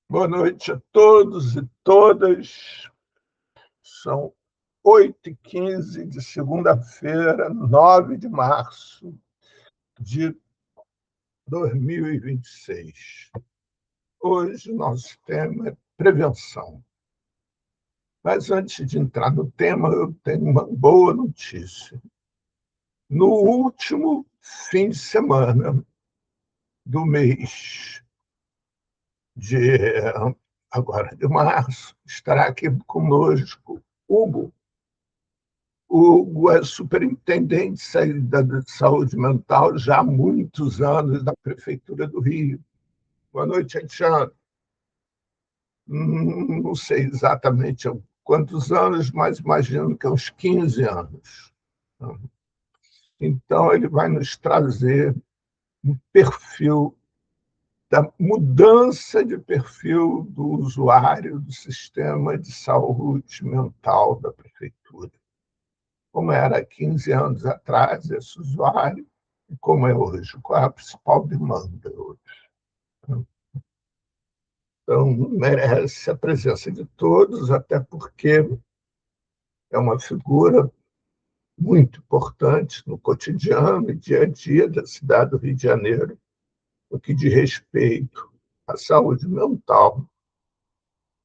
Boa noite a todos e todas. São 8h15 de segunda-feira, 9 de março de 2026. Hoje, nosso tema é prevenção. Mas, antes de entrar no tema, eu tenho uma boa notícia. No último fim de semana do mês de março, estará aqui conosco Hugo. O Hugo é superintendente de saúde mental já há muitos anos da Prefeitura do Rio. Boa noite, Alexandre. Não sei exatamente há quantos anos, mas imagino que há uns 15 anos. Então, ele vai nos trazer um perfil da mudança de perfil do usuário do sistema de saúde mental da Prefeitura. Como era há 15 anos atrás esse usuário e como é hoje, qual é a principal demanda hoje. Então, merece a presença de todos, até porque é uma figura muito importante no cotidiano e dia a dia da cidade do Rio de Janeiro, no que diz respeito à saúde mental.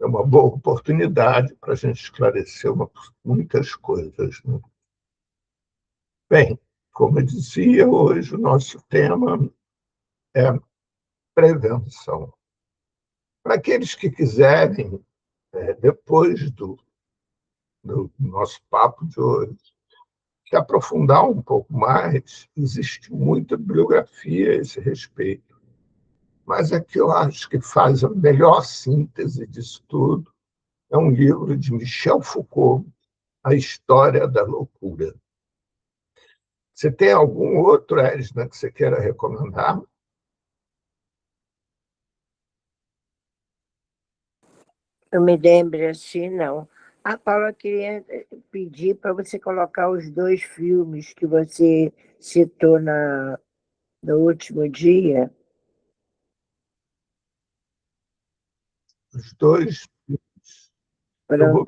É uma boa oportunidade para a gente esclarecer muitas coisas, né? Bem, como eu dizia, hoje o nosso tema é prevenção. Para aqueles que quiserem, depois do nosso papo de hoje, se aprofundar um pouco mais, existe muita bibliografia a esse respeito. Mas a que eu acho que faz a melhor síntese disso tudo é um livro de Michel Foucault, A História da Loucura. Você tem algum outro, Edna, que você queira recomendar? Eu me lembro assim, não. A Paula queria pedir para você colocar os 2 filmes que você citou no último dia. Os dois. Eu Foram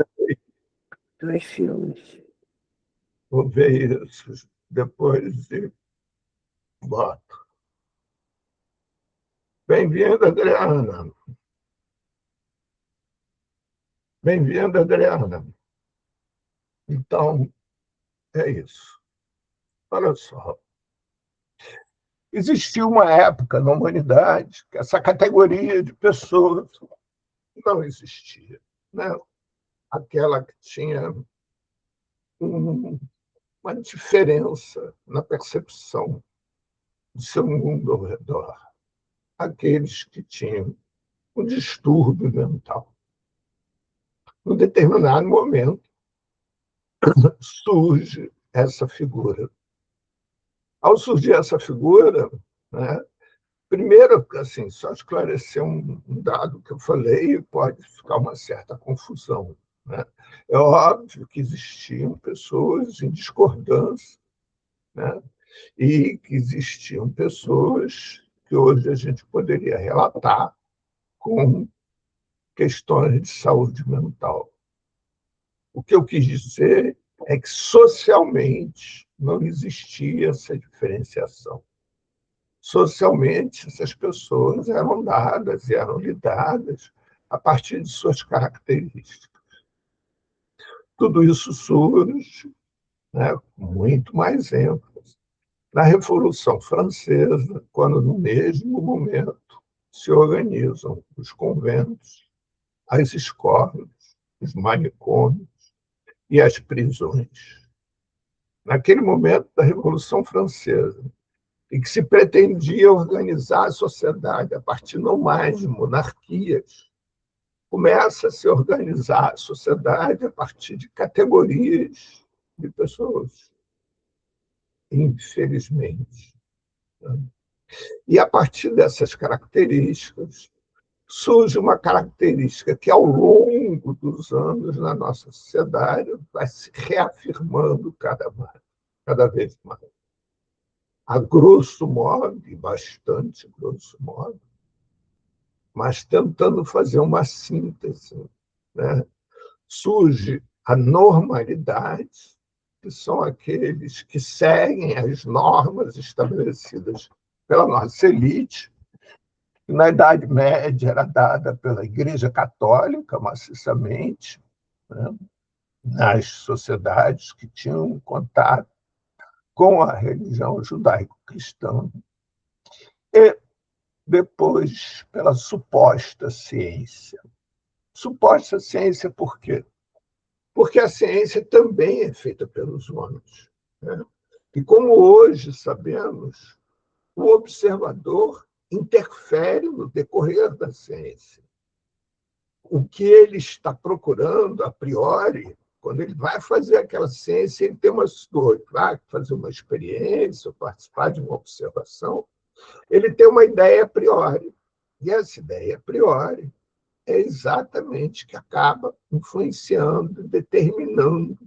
2 filmes. vou ver isso depois e boto. Bem-vinda, Adriana. Bem-vinda, Adriana. Então, é isso. Olha só. Existiu uma época na humanidade que essa categoria de pessoas não existia, né? Aquela que tinha uma diferença na percepção do seu mundo ao redor. Aqueles que tinham um distúrbio mental. Num determinado momento, surge essa figura. Ao surgir essa figura, né, primeiro, assim, só esclarecer um dado que eu falei, pode ficar uma certa confusão, né? É óbvio que existiam pessoas em discordância, né? E que existiam pessoas que hoje a gente poderia relatar com questões de saúde mental. O que eu quis dizer é que socialmente não existia essa diferenciação. Socialmente, essas pessoas eram dadas e eram lidadas a partir de suas características. Tudo isso surge, né, com muito mais ênfase na Revolução Francesa, quando, no mesmo momento, se organizam os conventos, as escolas, os manicômios e as prisões. Naquele momento da Revolução Francesa, em que se pretendia organizar a sociedade a partir não mais de monarquias, começa a se organizar a sociedade a partir de categorias de pessoas, infelizmente. E a partir dessas características, surge uma característica que, ao longo dos anos, na nossa sociedade, vai se reafirmando cada vez mais. A grosso modo, e bastante grosso modo, mas tentando fazer uma síntese, né? Surge a normalidade, que são aqueles que seguem as normas estabelecidas pela nossa elite, que na Idade Média era dada pela Igreja Católica, maciçamente, né? Nas sociedades que tinham contato com a religião judaico-cristã, e depois pela suposta ciência. Suposta ciência por quê? Porque a ciência também é feita pelos homens, né? E como hoje sabemos, o observador interfere no decorrer da ciência. O que ele está procurando, a priori, quando ele vai fazer aquela ciência, ele tem uma dor, vai fazer uma experiência, participar de uma observação, ele tem uma ideia a priori. E essa ideia a priori é exatamente que acaba influenciando, determinando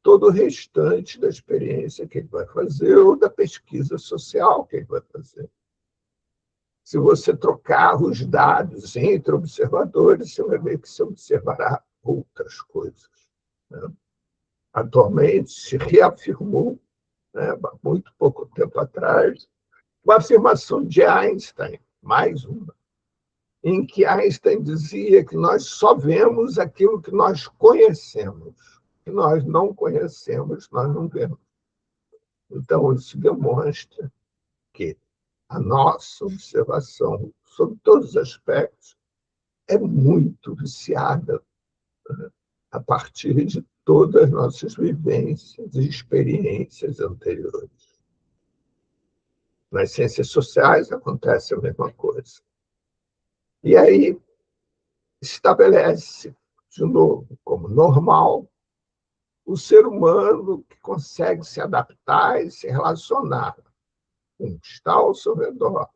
todo o restante da experiência que ele vai fazer ou da pesquisa social que ele vai fazer. Se você trocar os dados entre observadores, você vai ver que você observará outras coisas, né? Atualmente, se reafirmou, né, há muito pouco tempo atrás, uma afirmação de Einstein, mais uma, em que Einstein dizia que nós só vemos aquilo que nós conhecemos. Que nós não conhecemos, nós não vemos. Então, isso demonstra que a nossa observação, sobre todos os aspectos, é muito viciada, né, a partir de todas as nossas vivências e experiências anteriores. Nas ciências sociais acontece a mesma coisa. E aí estabelece, de novo, como normal, o ser humano que consegue se adaptar e se relacionar com o que está ao seu redor,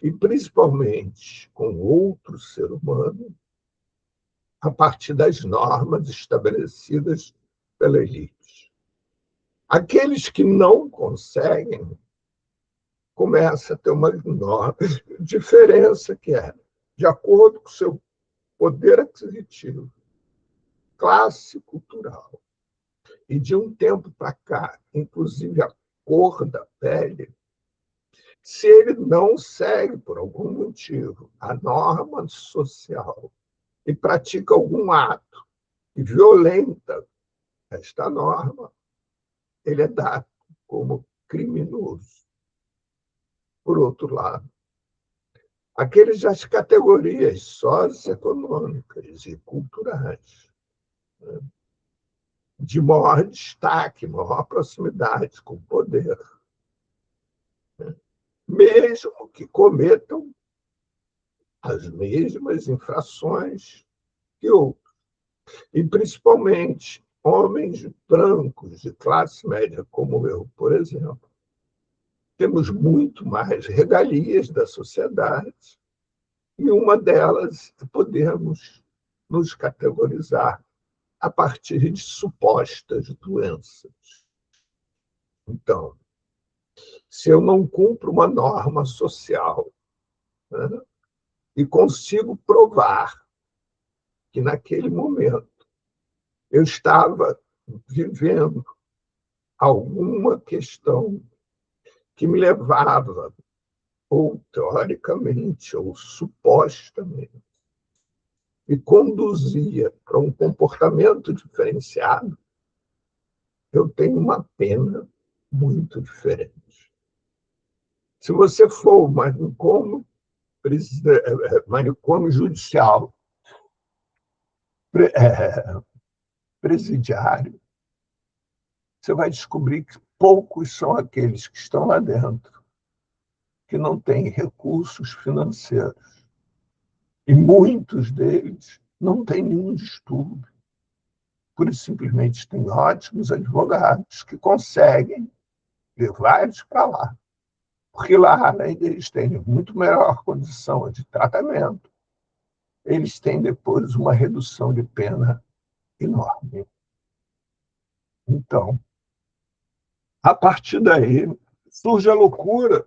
e principalmente com outro ser humano, a partir das normas estabelecidas pela elite. Aqueles que não conseguem começam a ter uma enorme diferença, que é, de acordo com o seu poder aquisitivo, classe cultural, e de um tempo para cá, inclusive a cor da pele, se ele não segue, por algum motivo, a norma social e pratica algum ato que violenta esta norma, ele é dado como criminoso. Por outro lado, aqueles das categorias socioeconômicas e culturais, né, de maior destaque, maior proximidade com o poder, né, mesmo que cometam as mesmas infrações que outros, e principalmente homens brancos de classe média, como eu, por exemplo, temos muito mais regalias da sociedade, e uma delas podemos nos categorizar a partir de supostas doenças. Então, se eu não cumpro uma norma social, né, e consigo provar que naquele momento eu estava vivendo alguma questão que me levava, ou teoricamente, ou supostamente, me conduzia para um comportamento diferenciado, eu tenho uma pena muito diferente. Se você for manicômio judicial, presidiário, você vai descobrir que poucos são aqueles que estão lá dentro que não têm recursos financeiros. E muitos deles não têm nenhum distúrbio. Por isso, simplesmente, tem ótimos advogados que conseguem levar eles para lá. Porque lá, além deles terem muito melhor condição de tratamento, eles têm depois uma redução de pena enorme. Então, a partir daí, surge a loucura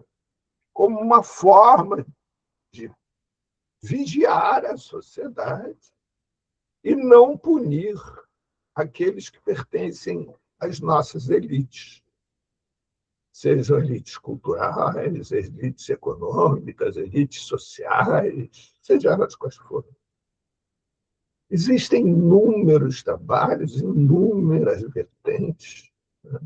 como uma forma de vigiar a sociedade e não punir aqueles que pertencem às nossas elites, sejam elites culturais, elites econômicas, elites sociais, seja elas quais forem. Existem inúmeros trabalhos, inúmeras vertentes, né,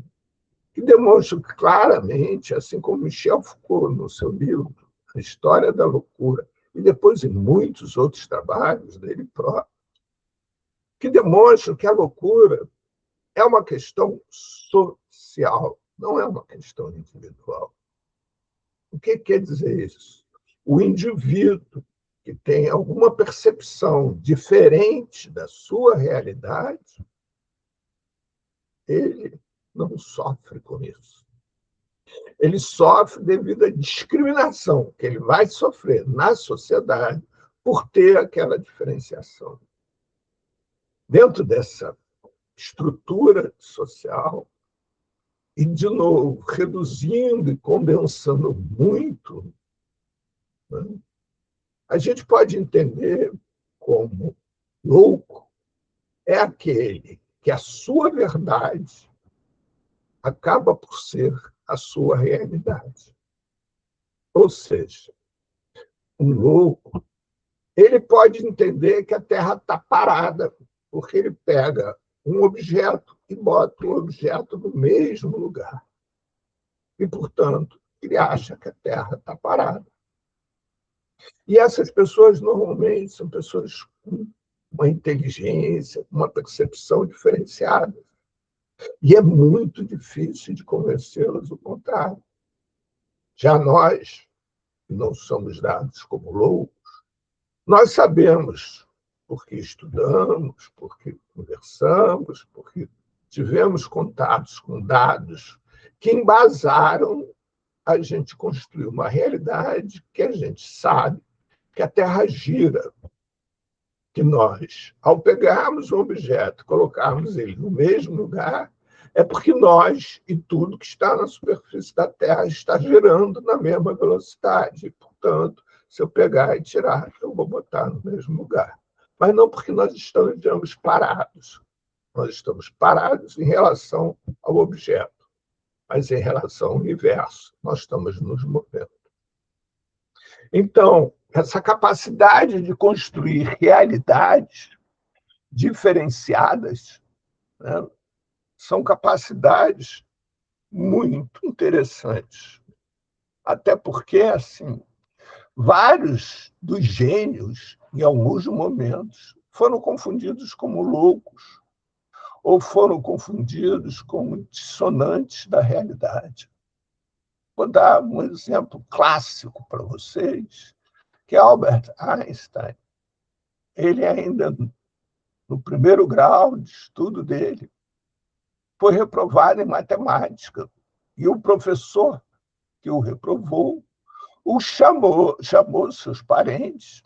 que demonstram claramente, assim como Michel Foucault, no seu livro A História da Loucura, e depois em muitos outros trabalhos dele próprio, que demonstram que a loucura é uma questão social, não é uma questão individual. O que quer dizer isso? O indivíduo que tem alguma percepção diferente da sua realidade, ele não sofre com isso. Ele sofre devido à discriminação que ele vai sofrer na sociedade por ter aquela diferenciação. Dentro dessa estrutura social, e, de novo, reduzindo e condensando muito, né, a gente pode entender como louco é aquele que a sua verdade acaba por ser a sua realidade. Ou seja, um louco, ele pode entender que a Terra está parada, porque ele pega um objeto e bota o objeto no mesmo lugar. E, portanto, ele acha que a Terra está parada. E essas pessoas, normalmente, são pessoas com uma inteligência, uma percepção diferenciada. E é muito difícil de convencê-las do contrário. Já nós, que não somos dados como loucos, nós sabemos, porque estudamos, porque conversamos, porque tivemos contatos com dados que embasaram a gente construir uma realidade que a gente sabe que a Terra gira, que nós, ao pegarmos um objeto, colocarmos ele no mesmo lugar, é porque nós e tudo que está na superfície da Terra está girando na mesma velocidade. Portanto, se eu pegar e tirar, eu vou botar no mesmo lugar. Mas não porque nós estamos parados. Nós estamos parados em relação ao objeto, mas em relação ao universo, nós estamos nos movendo. Então, essa capacidade de construir realidades diferenciadas, né, são capacidades muito interessantes. Até porque, assim, vários dos gênios, em alguns momentos, foram confundidos como loucos ou foram confundidos como dissonantes da realidade. Vou dar um exemplo clássico para vocês, que é Albert Einstein. Ele ainda, no primeiro grau de estudo dele, foi reprovado em matemática. E o professor que o reprovou o chamou seus parentes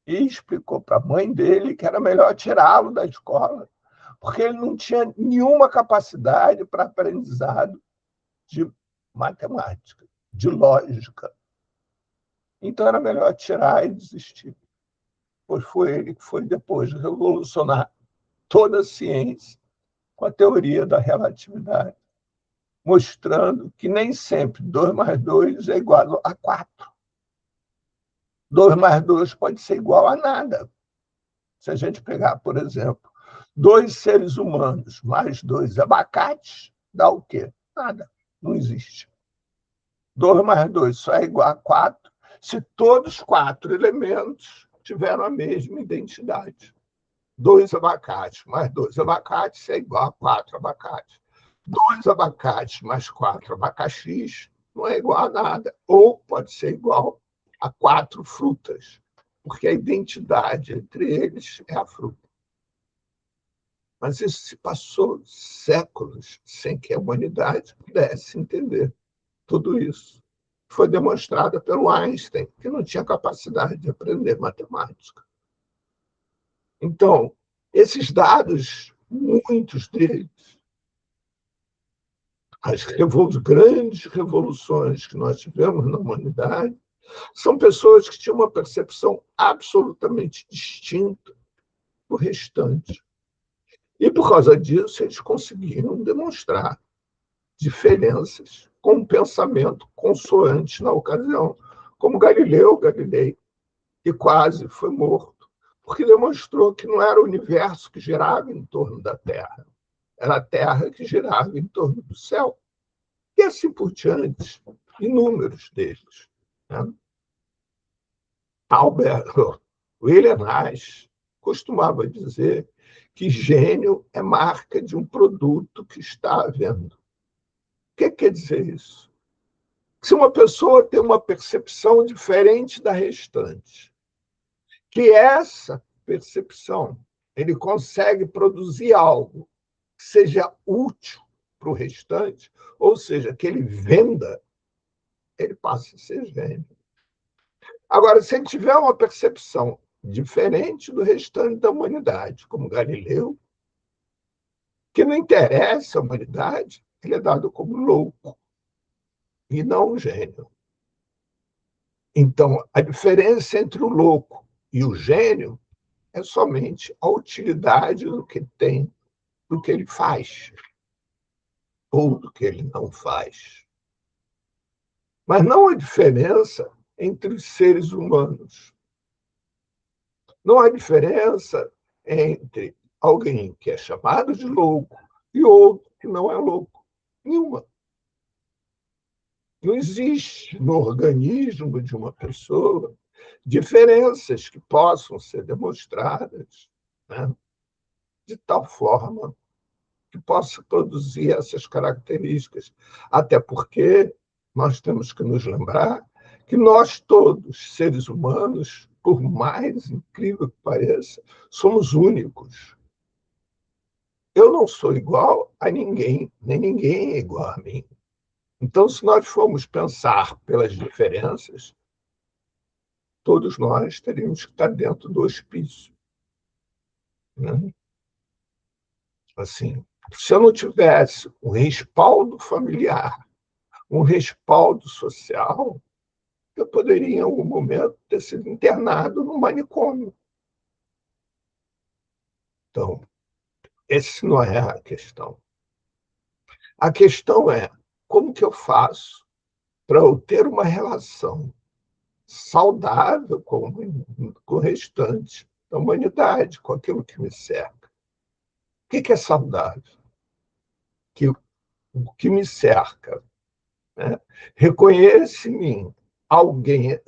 e explicou para a mãe dele que era melhor tirá-lo da escola, porque ele não tinha nenhuma capacidade para aprendizado de matemática, de lógica. Então era melhor tirar e desistir. Pois foi ele que foi depois revolucionar toda a ciência com a teoria da relatividade, mostrando que nem sempre 2 mais 2 é igual a 4. 2 mais 2 pode ser igual a nada. Se a gente pegar, por exemplo, 2 seres humanos mais 2 abacates, dá o quê? Nada. Não existe. 2 mais 2 só é igual a 4 se todos os 4 elementos tiveram a mesma identidade. 2 abacates mais 2 abacates é igual a 4 abacates. 2 abacates mais 4 abacaxis não é igual a nada. Ou pode ser igual a 4 frutas, porque a identidade entre eles é a fruta. Mas isso se passou séculos sem que a humanidade pudesse entender tudo isso. Foi demonstrado pelo Einstein, que não tinha capacidade de aprender matemática. Então, esses dados, muitos deles, as grandes revoluções que nós tivemos na humanidade, São pessoas que tinham uma percepção absolutamente distinta do restante. E, por causa disso, eles conseguiram demonstrar diferenças com um pensamento consoante na ocasião, como Galileu Galilei, que quase foi morto, porque demonstrou que não era o universo que girava em torno da Terra, era a Terra que girava em torno do céu. E assim por diante, inúmeros deles. Né? William Reich costumava dizer que gênio é marca de um produto que está à venda. O que quer dizer isso? Se uma pessoa tem uma percepção diferente da restante, que essa percepção ele consegue produzir algo que seja útil para o restante, ou seja, que ele venda, ele passa a ser gênio. Agora, se ele tiver uma percepção diferente do restante da humanidade, como Galileu, que não interessa a humanidade, ele é dado como louco e não um gênio. Então, a diferença entre o louco e o gênio é somente a utilidade do que tem, do que ele faz, ou do que ele não faz. Mas não há diferença entre os seres humanos. Não há diferença entre alguém que é chamado de louco e outro que não é louco. Nenhuma. Não existe no organismo de uma pessoa diferenças que possam ser demonstradas, né, de tal forma que possa produzir essas características. Até porque nós temos que nos lembrar que nós todos, seres humanos, por mais incrível que pareça, somos únicos. Eu não sou igual a ninguém, nem ninguém é igual a mim. Então, se nós formos pensar pelas diferenças, todos nós teríamos que estar dentro do hospício. Né? Assim, se eu não tivesse um respaldo familiar, um respaldo social, eu poderia, em algum momento, ter sido internado no manicômio. Então, essa não é a questão. A questão é como que eu faço para eu ter uma relação saudável com o restante da humanidade, com aquilo que me cerca. O que é saudável? Que o que me cerca, né, reconhece em mim alguém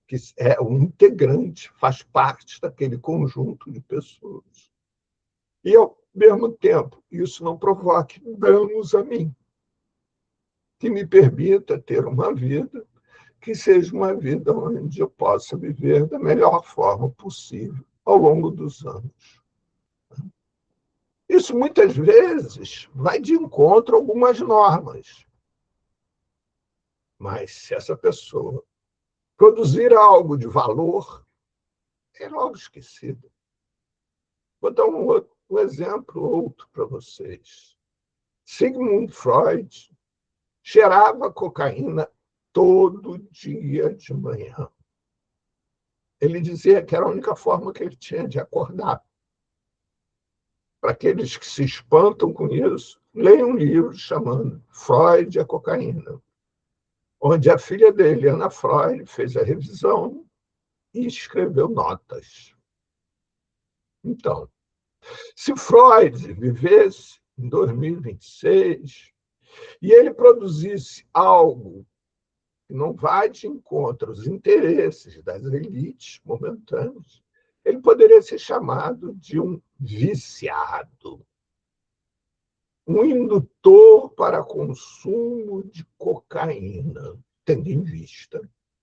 que é um integrante, faz parte daquele conjunto de pessoas. E, ao mesmo tempo, isso não provoque danos a mim, que me permita ter uma vida que seja uma vida onde eu possa viver da melhor forma possível ao longo dos anos. Isso, muitas vezes, vai de encontro a algumas normas. Mas, se essa pessoa produzir algo de valor, é logo esquecido. Vou dar um exemplo outro para vocês. Sigmund Freud cheirava cocaína todo dia de manhã. Ele dizia que era a única forma que ele tinha de acordar. Para aqueles que se espantam com isso, leiam um livro chamado Freud e a Cocaína, onde a filha dele, Ana Freud, fez a revisão e escreveu notas. Então, se Freud vivesse em 2026 e ele produzisse algo que não vai de encontro aos interesses das elites momentâneas, ele poderia ser chamado de um viciado, um indutor para consumo de cocaína, tendo em vista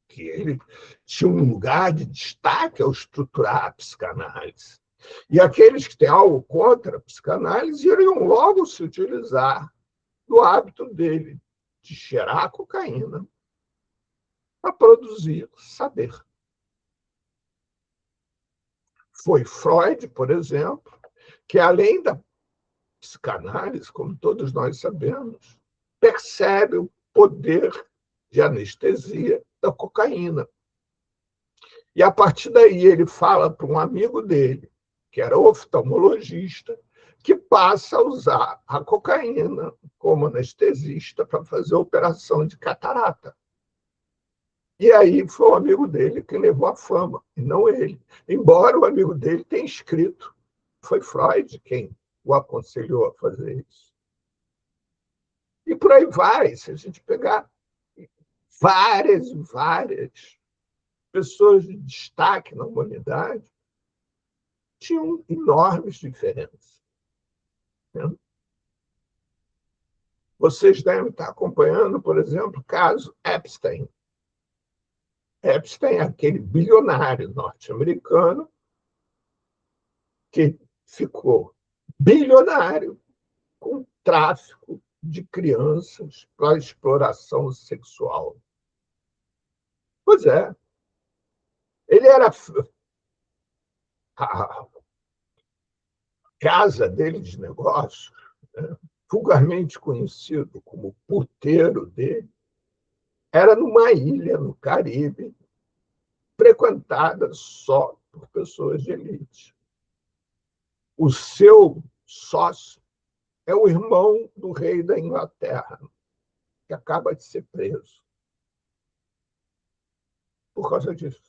que ele tinha um lugar de destaque ao estruturar a psicanálise. E aqueles que têm algo contra a psicanálise iriam logo se utilizar do hábito dele de cheirar cocaína para produzir saber. Foi Freud, por exemplo, que, além da psicanálise, como todos nós sabemos, percebe o poder de anestesia da cocaína. E, a partir daí, ele fala para um amigo dele, que era oftalmologista, que passa a usar a cocaína como anestesista para fazer a operação de catarata. E aí foi o amigo dele que levou a fama, e não ele. Embora o amigo dele tenha escrito, foi Freud quem o aconselhou a fazer isso. E por aí vai, se a gente pegar várias e várias pessoas de destaque na humanidade, tinham enormes diferenças. Né? Vocês devem estar acompanhando, por exemplo, o caso Epstein. Epstein é aquele bilionário norte-americano que ficou bilionário com tráfico de crianças para exploração sexual. Pois é, ele era a casa dele de negócios, né, vulgarmente conhecido como puteiro dele, era numa ilha no Caribe, frequentada só por pessoas de elite. O seu sócio é o irmão do rei da Inglaterra, que acaba de ser preso por causa disso.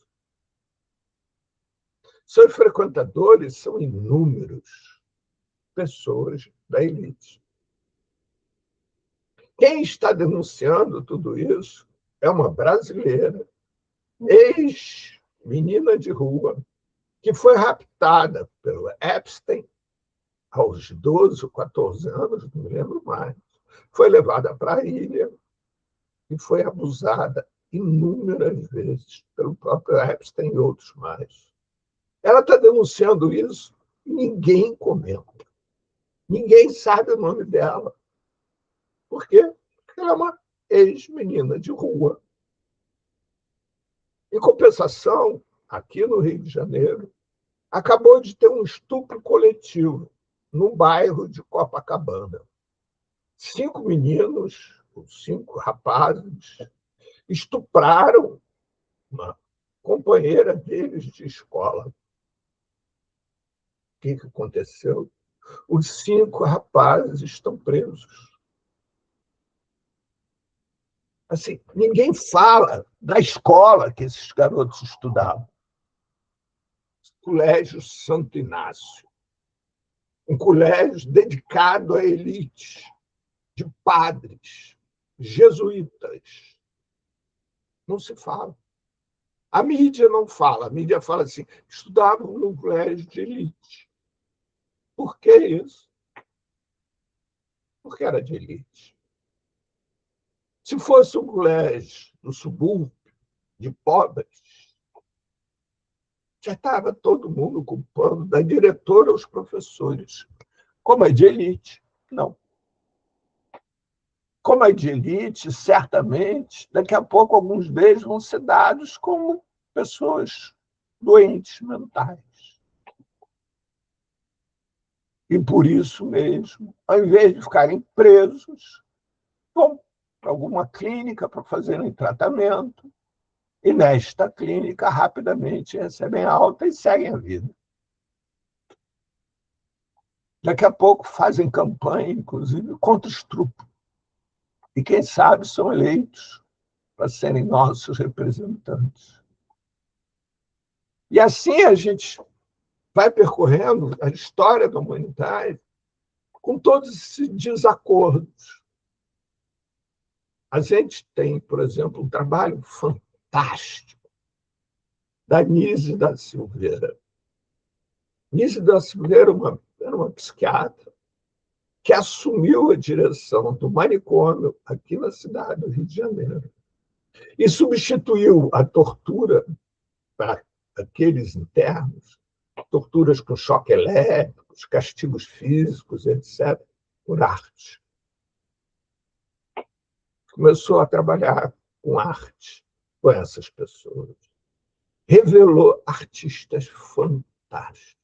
Seus frequentadores são inúmeros, pessoas da elite. Quem está denunciando tudo isso é uma brasileira, ex-menina de rua, que foi raptada pelo Epstein aos 12 ou 14 anos, não me lembro mais. Foi levada para a ilha e foi abusada inúmeras vezes pelo próprio Epstein e outros mais. Ela está denunciando isso e ninguém comenta. Ninguém sabe o nome dela. Por quê? Porque ela é uma ex-menina de rua. Em compensação, aqui no Rio de Janeiro, acabou de ter um estupro coletivo no bairro de Copacabana. 5 meninos, 5 rapazes, estupraram uma companheira deles de escola. O que aconteceu? Os 5 rapazes estão presos. Assim, ninguém fala da escola que esses garotos estudavam. Colégio Santo Inácio. Um colégio dedicado à elite, de padres, jesuítas. Não se fala. A mídia não fala. A mídia fala assim, estudavam no colégio de elite. Por que isso? Porque era de elite. Se fosse um colégio do subúrbio, de pobres, já estava todo mundo culpando, da diretora aos professores. Como é de elite, não. Como é de elite, certamente, daqui a pouco alguns deles vão ser dados como pessoas doentes mentais. E por isso mesmo, ao invés de ficarem presos, vão para alguma clínica para fazerem tratamento, e nesta clínica rapidamente recebem alta e seguem a vida. Daqui a pouco fazem campanha, inclusive, contra o estupro. E quem sabe são eleitos para serem nossos representantes. E assim a gente vai percorrendo a história da humanidade com todos esses desacordos. A gente tem, por exemplo, um trabalho fantástico da Nise da Silveira. Nise da Silveira era uma psiquiatra que assumiu a direção do manicômio aqui na cidade do Rio de Janeiro e substituiu a tortura para aqueles internos, torturas com choque elétrico, castigos físicos, etc., por arte. Começou a trabalhar com arte com essas pessoas. Revelou artistas fantásticos.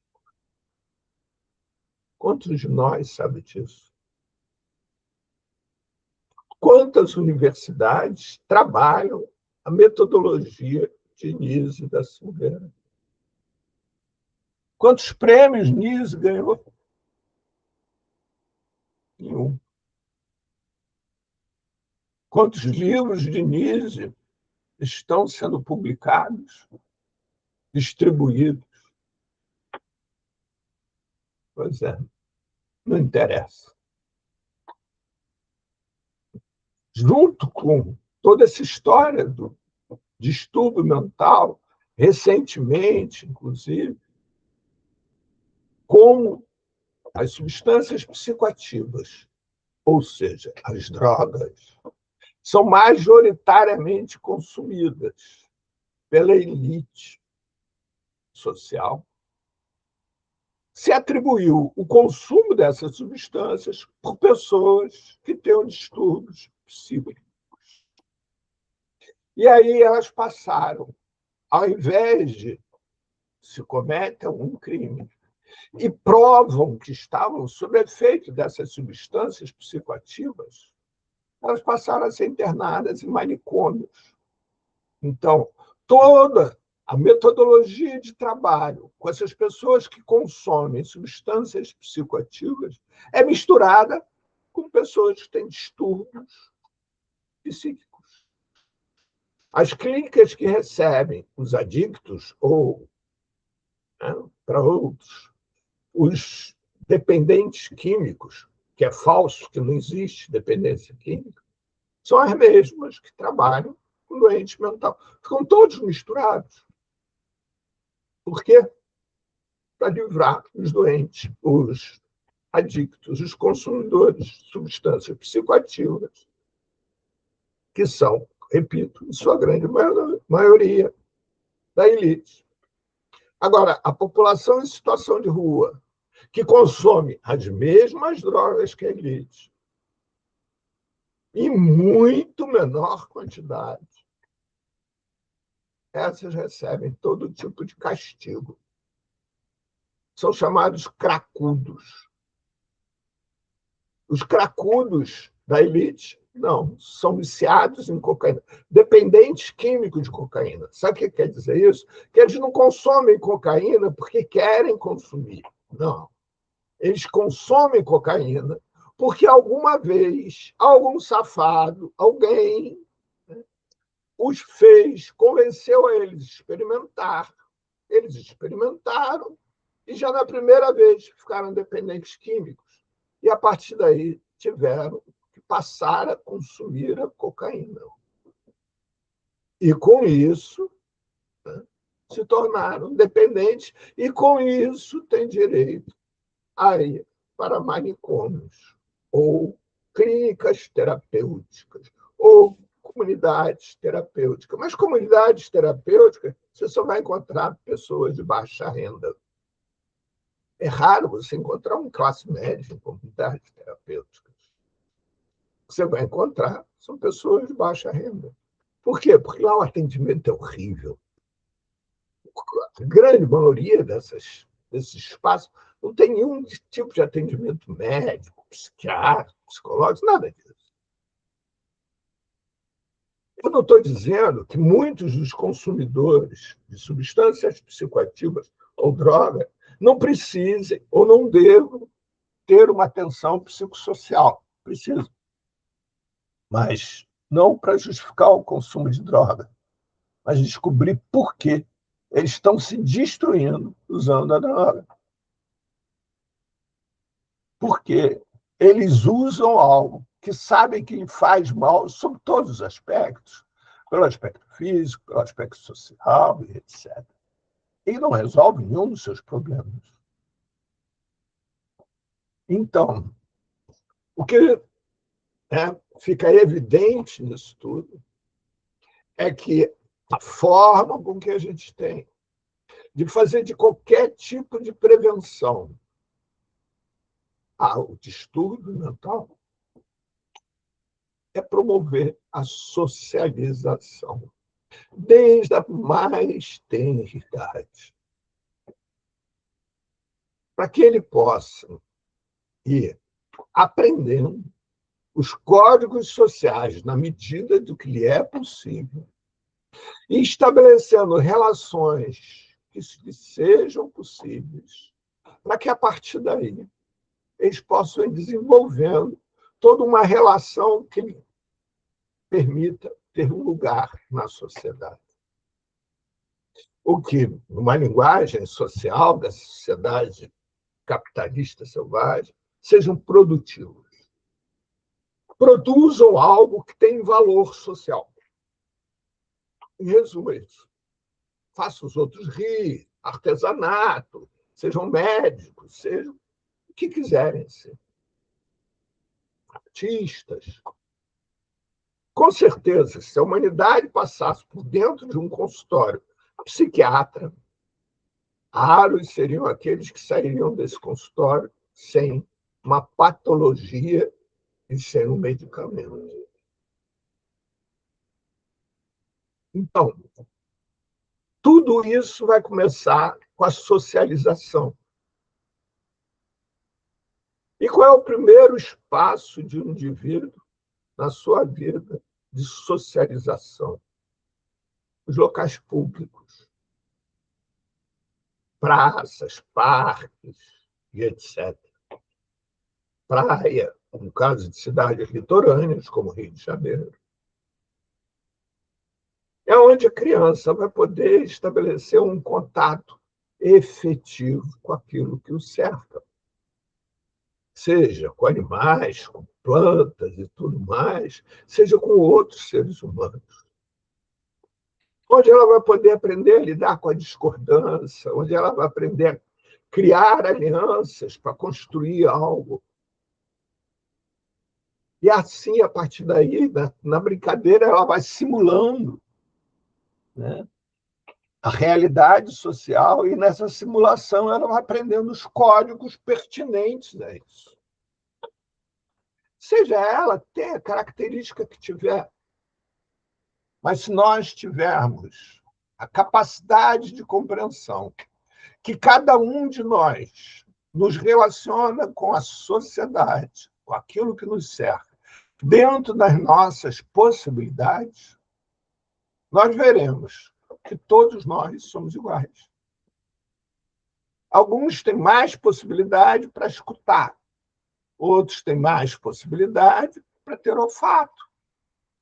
Quantos de nós sabem disso? Quantas universidades trabalham a metodologia de Nise da Silveira. Quantos prêmios Nise ganhou? Nenhum. Quantos livros de Nise estão sendo publicados, distribuídos? Pois é, não interessa. Junto com toda essa história do distúrbio mental, recentemente, inclusive, como as substâncias psicoativas, ou seja, as drogas, são majoritariamente consumidas pela elite social, se atribuiu o consumo dessas substâncias por pessoas que têm distúrbios psíquicos. E aí elas passaram, ao invés de se cometem um crime e provam que estavam sob efeito dessas substâncias psicoativas, elas passaram a ser internadas em manicômios. Então, toda a metodologia de trabalho com essas pessoas que consomem substâncias psicoativas é misturada com pessoas que têm distúrbios psíquicos. As clínicas que recebem os adictos ou, né, para outros, os dependentes químicos, que é falso, que não existe dependência química, são as mesmas que trabalham com doente mental. Ficam todos misturados. Por quê? Para livrar os doentes, os adictos, os consumidores de substâncias psicoativas, que são, repito, em sua grande maioria, da elite. Agora, a população em situação de rua, que consome as mesmas drogas que a elite, em muito menor quantidade, essas recebem todo tipo de castigo. São chamados cracudos. Os cracudos da elite, não, são viciados em cocaína, dependentes químicos de cocaína. Sabe o que quer dizer isso? Que eles não consomem cocaína porque querem consumir. Não. Eles consomem cocaína porque alguma vez algum safado, alguém, né, os fez, convenceu a eles experimentar. Eles experimentaram e já na primeira vez ficaram dependentes químicos. E a partir daí tiveram que passar a consumir a cocaína. E com isso, né, se tornaram dependentes e com isso têm direito a ir para manicômios ou clínicas terapêuticas ou comunidades terapêuticas. Mas comunidades terapêuticas, você só vai encontrar pessoas de baixa renda. É raro você encontrar um classe média em comunidades terapêuticas. Você vai encontrar são pessoas de baixa renda. Por quê? Porque lá o atendimento é horrível. A grande maioria desses espaços não tem nenhum tipo de atendimento médico, psiquiátrico, psicológico, nada disso. Eu não estou dizendo que muitos dos consumidores de substâncias psicoativas ou drogas não precisem ou não devam ter uma atenção psicossocial. Precisam. Mas não para justificar o consumo de droga, mas descobrir por que eles estão se destruindo usando a droga. Porque eles usam algo que sabem que faz mal sob todos os aspectos, pelo aspecto físico, pelo aspecto social, etc. E não resolve nenhum dos seus problemas. Então, o que fica evidente nisso tudo é que a forma com que a gente tem de fazer de qualquer tipo de prevenção ao distúrbio mental é promover a socialização, desde a mais tenra idade, para que ele possa ir aprendendo os códigos sociais na medida do que lhe é possível e estabelecendo relações que sejam possíveis, para que, a partir daí, eles possam ir desenvolvendo toda uma relação que lhe permita ter um lugar na sociedade. O que, numa linguagem social da sociedade capitalista selvagem, sejam produtivos. Produzam algo que tem valor social. Em resumo, é isso. Faça os outros rir, artesanato, sejam médicos, sejam o que quiserem ser. Artistas. Com certeza, se a humanidade passasse por dentro de um consultório psiquiatra, raros seriam aqueles que sairiam desse consultório sem uma patologia e sem um medicamento. Então, tudo isso vai começar com a socialização. E qual é o primeiro espaço de um indivíduo na sua vida de socialização? Os locais públicos, praças, parques e etc. Praia, no caso de cidades litorâneas, como Rio de Janeiro. É onde a criança vai poder estabelecer um contato efetivo com aquilo que o cerca. Seja com animais, com plantas e tudo mais, seja com outros seres humanos. Onde ela vai poder aprender a lidar com a discordância, onde ela vai aprender a criar alianças para construir algo. E assim, a partir daí, na brincadeira, ela vai simulando, né, a realidade social, e nessa simulação ela vai aprendendo os códigos pertinentes a isso. Seja ela, tenha a característica que tiver. Mas se nós tivermos a capacidade de compreensão que cada um de nós nos relaciona com a sociedade, com aquilo que nos cerca, dentro das nossas possibilidades, nós veremos que todos nós somos iguais. Alguns têm mais possibilidade para escutar, outros têm mais possibilidade para ter olfato,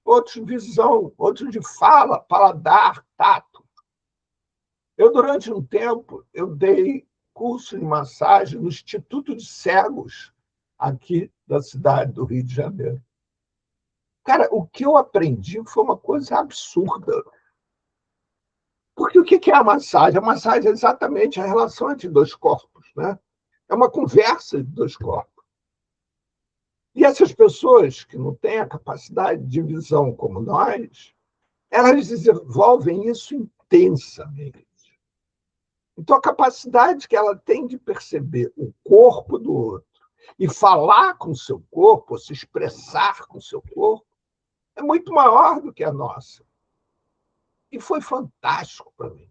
outros visão, outros de fala, paladar, tato. Eu, durante um tempo, eu dei curso de massagem no Instituto de Cegos, aqui da cidade do Rio de Janeiro. Cara, o que eu aprendi foi uma coisa absurda. Porque o que é a massagem? A massagem é exatamente a relação entre dois corpos, né? É uma conversa de dois corpos. E essas pessoas que não têm a capacidade de visão como nós, elas desenvolvem isso intensamente. Então, a capacidade que ela tem de perceber o corpo do outro e falar com o seu corpo, se expressar com o seu corpo, é muito maior do que a nossa. E foi fantástico para mim.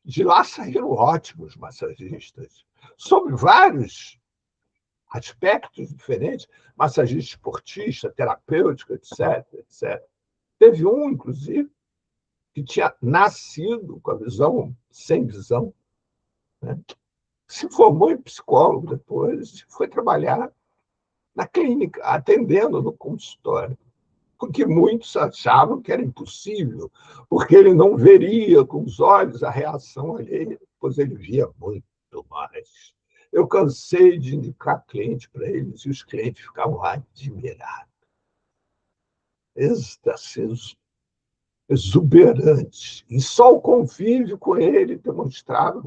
De lá saíram ótimos massagistas, sobre vários aspectos diferentes, massagista esportista, terapêutico, etc, etc. Teve um, inclusive, que tinha nascido com a visão, sem visão, né? Se formou em psicólogo depois, foi trabalhar na clínica, atendendo no consultório, porque muitos achavam que era impossível, porque ele não veria com os olhos a reação alheia, pois ele via muito mais. Eu cansei de indicar cliente para eles e os clientes ficavam lá admirados. Exuberantes. E só o convívio com ele demonstrava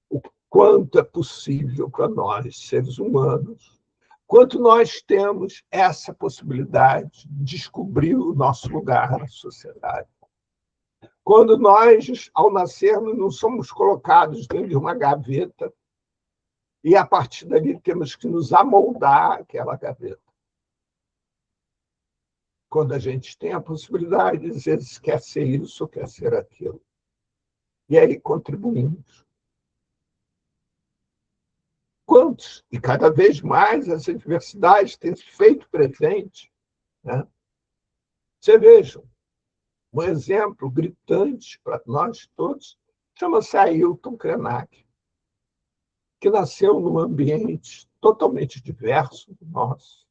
o quanto é possível para nós, seres humanos, quanto nós temos essa possibilidade de descobrir o nosso lugar na sociedade. Quando nós, ao nascermos, não somos colocados dentro de uma gaveta e, a partir dali, temos que nos amoldar àquela gaveta. Quando a gente tem a possibilidade de dizer se quer ser isso ou quer ser aquilo. E aí contribuímos. Quantos? E cada vez mais essa diversidade tem se feito presente, né? Você vejam, Um exemplo gritante para nós todos chama-se Ailton Krenak, que nasceu num ambiente totalmente diverso do nosso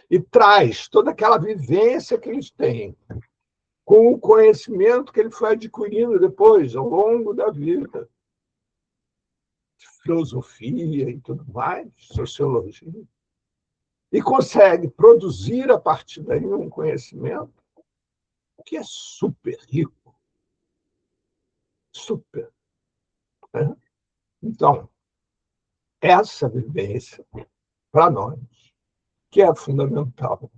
e traz toda aquela vivência que eles têm com o conhecimento que ele foi adquirindo depois, ao longo da vida, de filosofia e tudo mais, sociologia, e consegue produzir a partir daí um conhecimento que é super rico, super. Né? Então, essa vivência, para nós, que é fundamental.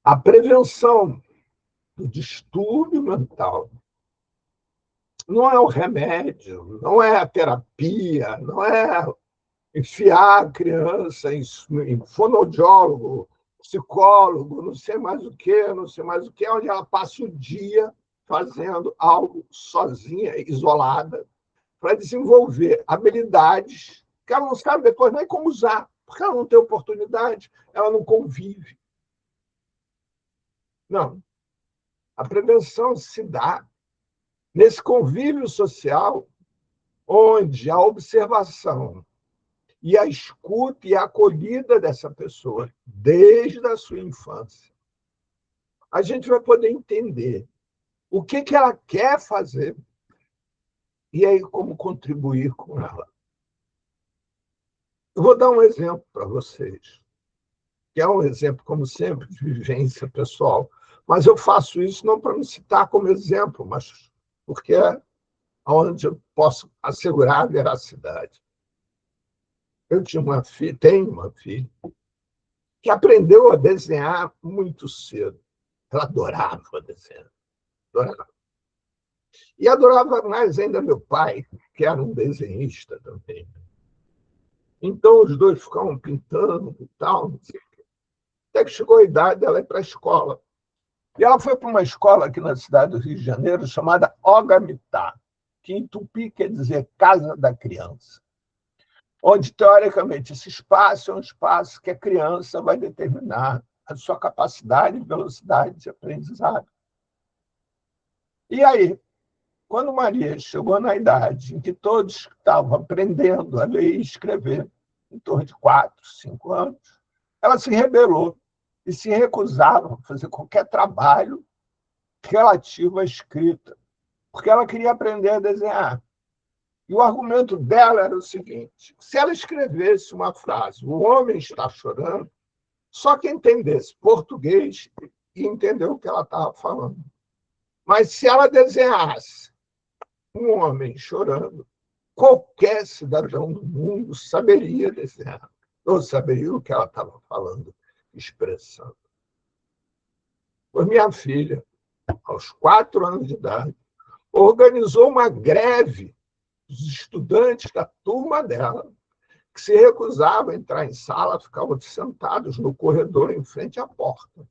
A prevenção do distúrbio mental não é o remédio, não é a terapia, não é enfiar a criança em fonoaudiólogo, psicólogo, não sei mais o quê, não sei mais o quê, onde ela passa o dia fazendo algo sozinha, isolada, para desenvolver habilidades que ela não sabe depois nem como usar, porque ela não tem oportunidade, ela não convive. Não. A prevenção se dá nesse convívio social, onde a observação e a escuta e a acolhida dessa pessoa, desde a sua infância, a gente vai poder entender o que ela quer fazer e aí como contribuir com ela. Eu vou dar um exemplo para vocês, que é um exemplo, como sempre, de vivência pessoal, mas eu faço isso não para me citar como exemplo, mas porque é onde eu posso assegurar a veracidade. Eu tinha uma filha, tenho uma filha, que aprendeu a desenhar muito cedo. Ela adorava desenhar, adorava. E adorava mais ainda meu pai, que era um desenhista também. Então, os dois ficavam pintando e tal, não sei o quê. Até que chegou a idade dela ir para a escola. E ela foi para uma escola aqui na cidade do Rio de Janeiro, chamada Ogamitá, que em tupi quer dizer Casa da Criança, onde, teoricamente, esse espaço é um espaço que a criança vai determinar a sua capacidade e velocidade de aprendizado. E aí, quando Maria chegou na idade em que todos estavam aprendendo a ler e escrever, em torno de 4, 5 anos, ela se rebelou e se recusava a fazer qualquer trabalho relativo à escrita, porque ela queria aprender a desenhar. E o argumento dela era o seguinte: se ela escrevesse uma frase, o homem está chorando, só que entendesse português e entendeu o que ela estava falando. Mas se ela desenhasse um homem chorando, qualquer cidadão do mundo saberia desenhar, ou saberia o que ela estava falando, expressando. Pois minha filha, aos 4 anos de idade, organizou uma greve dos estudantes da turma dela, que se recusavam a entrar em sala, ficavam sentados no corredor em frente à porta,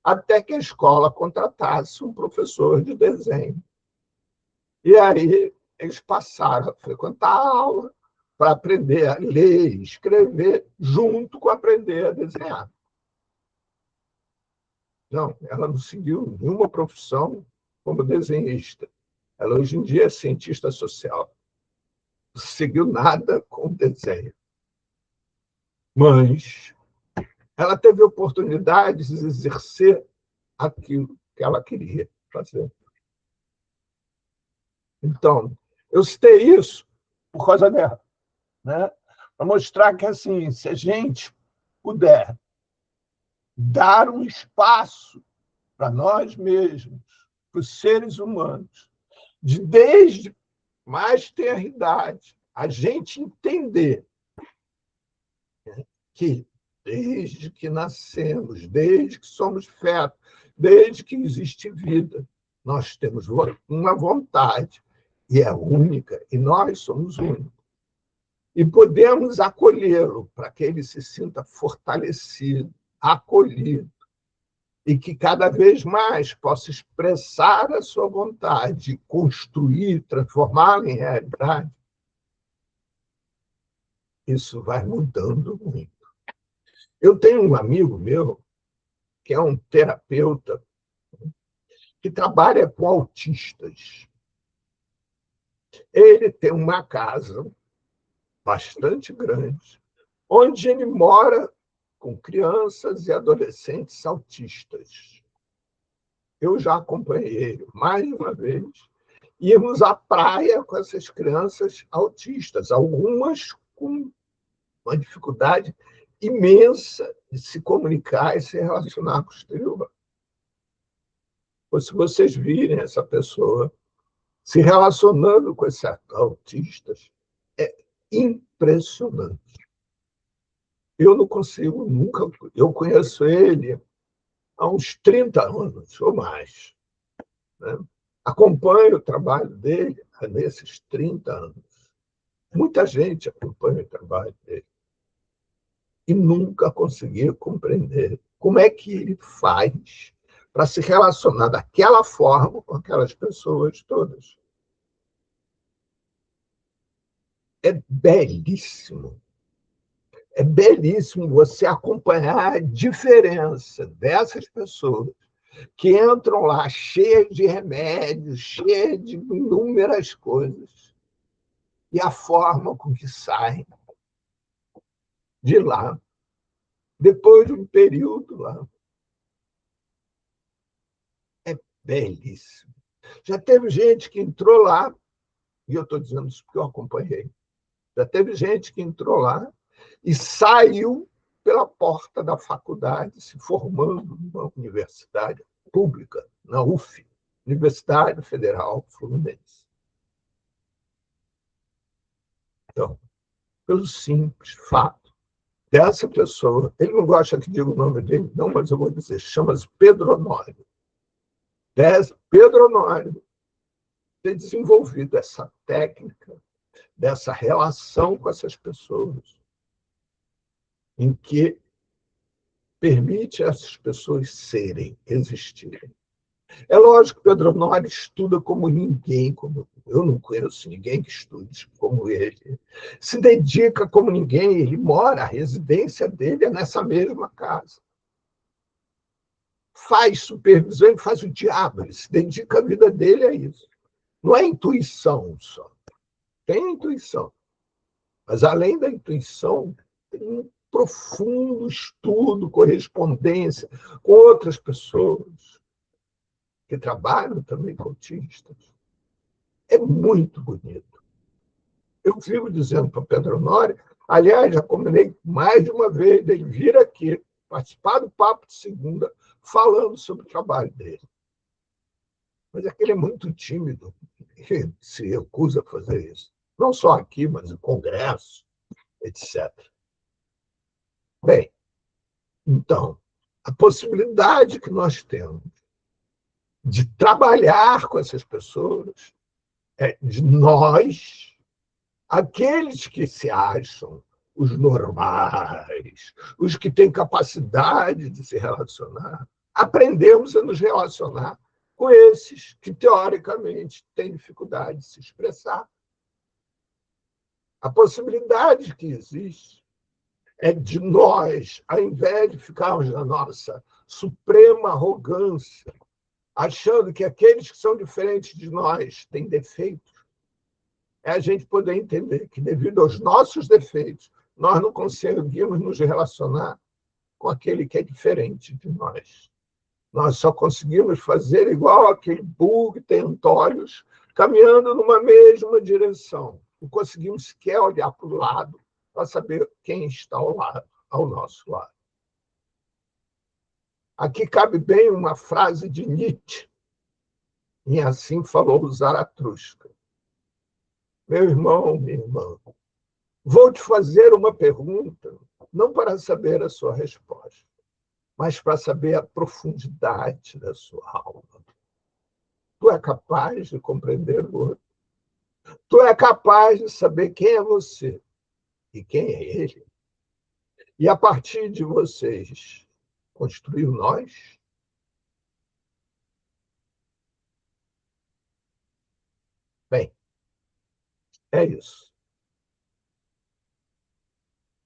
até que a escola contratasse um professor de desenho. E aí eles passaram a frequentar a aula para aprender a ler e escrever, junto com aprender a desenhar. Não, ela não seguiu nenhuma profissão como desenhista. Ela hoje em dia é cientista social. Não seguiu nada com desenho. Mas ela teve oportunidade de exercer aquilo que ela queria fazer. Então, eu citei isso por causa dela, né? Para mostrar que, assim, se a gente puder dar um espaço para nós mesmos, para os seres humanos, de desde mais tenra idade, a gente entender que desde que nascemos, desde que somos fetos, desde que existe vida, nós temos uma vontade, e é única, e nós somos únicos. E podemos acolhê-lo para que ele se sinta fortalecido, acolhido, e que cada vez mais possa expressar a sua vontade, construir, transformá-la em realidade. Isso vai mudando muito. Eu tenho um amigo meu, que é um terapeuta, que trabalha com autistas. Ele tem uma casa bastante grande, onde ele mora com crianças e adolescentes autistas. Eu já acompanhei ele mais de uma vez. Íamos à praia com essas crianças autistas, algumas com uma dificuldade imensa de se comunicar e se relacionar com o exterior. Ou se vocês virem essa pessoa se relacionando com esses autistas, é impressionante. Eu não consigo nunca. Eu conheço ele há uns 30 anos ou mais. Né? Acompanho o trabalho dele nesses 30 anos. Muita gente acompanha o trabalho dele. E nunca consegui compreender como é que ele faz para se relacionar daquela forma com aquelas pessoas todas. É belíssimo. É belíssimo você acompanhar a diferença dessas pessoas que entram lá cheias de remédios, cheias de inúmeras coisas, e a forma com que saem de lá, depois de um período lá. É belíssimo. Já teve gente que entrou lá, e eu estou dizendo isso porque eu acompanhei, já teve gente que entrou lá e saiu pela porta da faculdade, se formando numa universidade pública, na UF, Universidade Federal Fluminense. Então, pelo simples fato dessa pessoa, ele não gosta que diga o nome dele, não, mas eu vou dizer, chama-se Pedro Honório. Pedro Honório ter desenvolvido essa técnica, dessa relação com essas pessoas, em que permite essas pessoas serem, existirem. É lógico que Pedro Honório estuda como ninguém, como eu não conheço ninguém que estude como ele. Se dedica como ninguém, ele mora, a residência dele é nessa mesma casa. Faz supervisão, ele faz o diabo, ele se dedica a vida dele a isso. Não é intuição só. Tem intuição. Mas, além da intuição, tem um profundo estudo, correspondência com outras pessoas que trabalham também com autistas. É muito bonito. Eu vivo dizendo para Pedro Honório, aliás, já combinei mais de uma vez dele vir aqui, participar do Papo de Segunda, falando sobre o trabalho dele. Mas é que ele é muito tímido, ele se recusa a fazer isso. Não só aqui, mas em congresso, etc. Bem, então, a possibilidade que nós temos de trabalhar com essas pessoas é de nós, aqueles que se acham os normais, os que têm capacidade de se relacionar, aprendemos a nos relacionar com esses que, teoricamente, têm dificuldade de se expressar. A possibilidade que existe é de nós, ao invés de ficarmos na nossa suprema arrogância, achando que aqueles que são diferentes de nós têm defeitos, é a gente poder entender que, devido aos nossos defeitos, nós não conseguimos nos relacionar com aquele que é diferente de nós. Nós só conseguimos fazer igual aquele burro que tem olhos, caminhando numa mesma direção. Não conseguimos sequer olhar para o lado para saber quem está ao nosso lado. Aqui cabe bem uma frase de Nietzsche, e assim falou Zaratustra. Meu irmão, minha irmã, vou te fazer uma pergunta, não para saber a sua resposta, mas para saber a profundidade da sua alma. Tu é capaz de compreender o outro? Tu é capaz de saber quem é você e quem é ele? E, a partir de vocês, construir nós? Bem, é isso.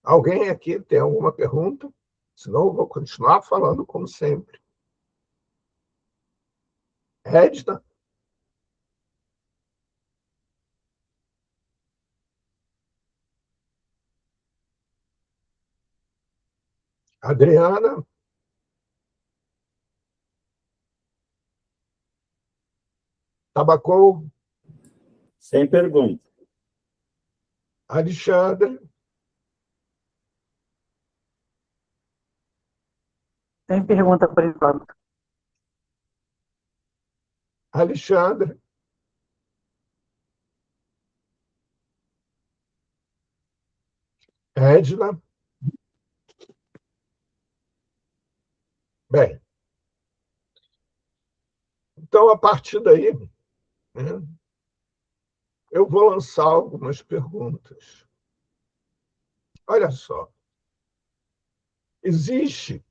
Alguém aqui tem alguma pergunta? Senão eu vou continuar falando como sempre. Edna, Adriana, Tabacou, Sem pergunta. Alexandre, Sem pergunta por enquanto. Alexandre, Edna. Bem, então, a partir daí, né, eu vou lançar algumas perguntas. Olha só, existe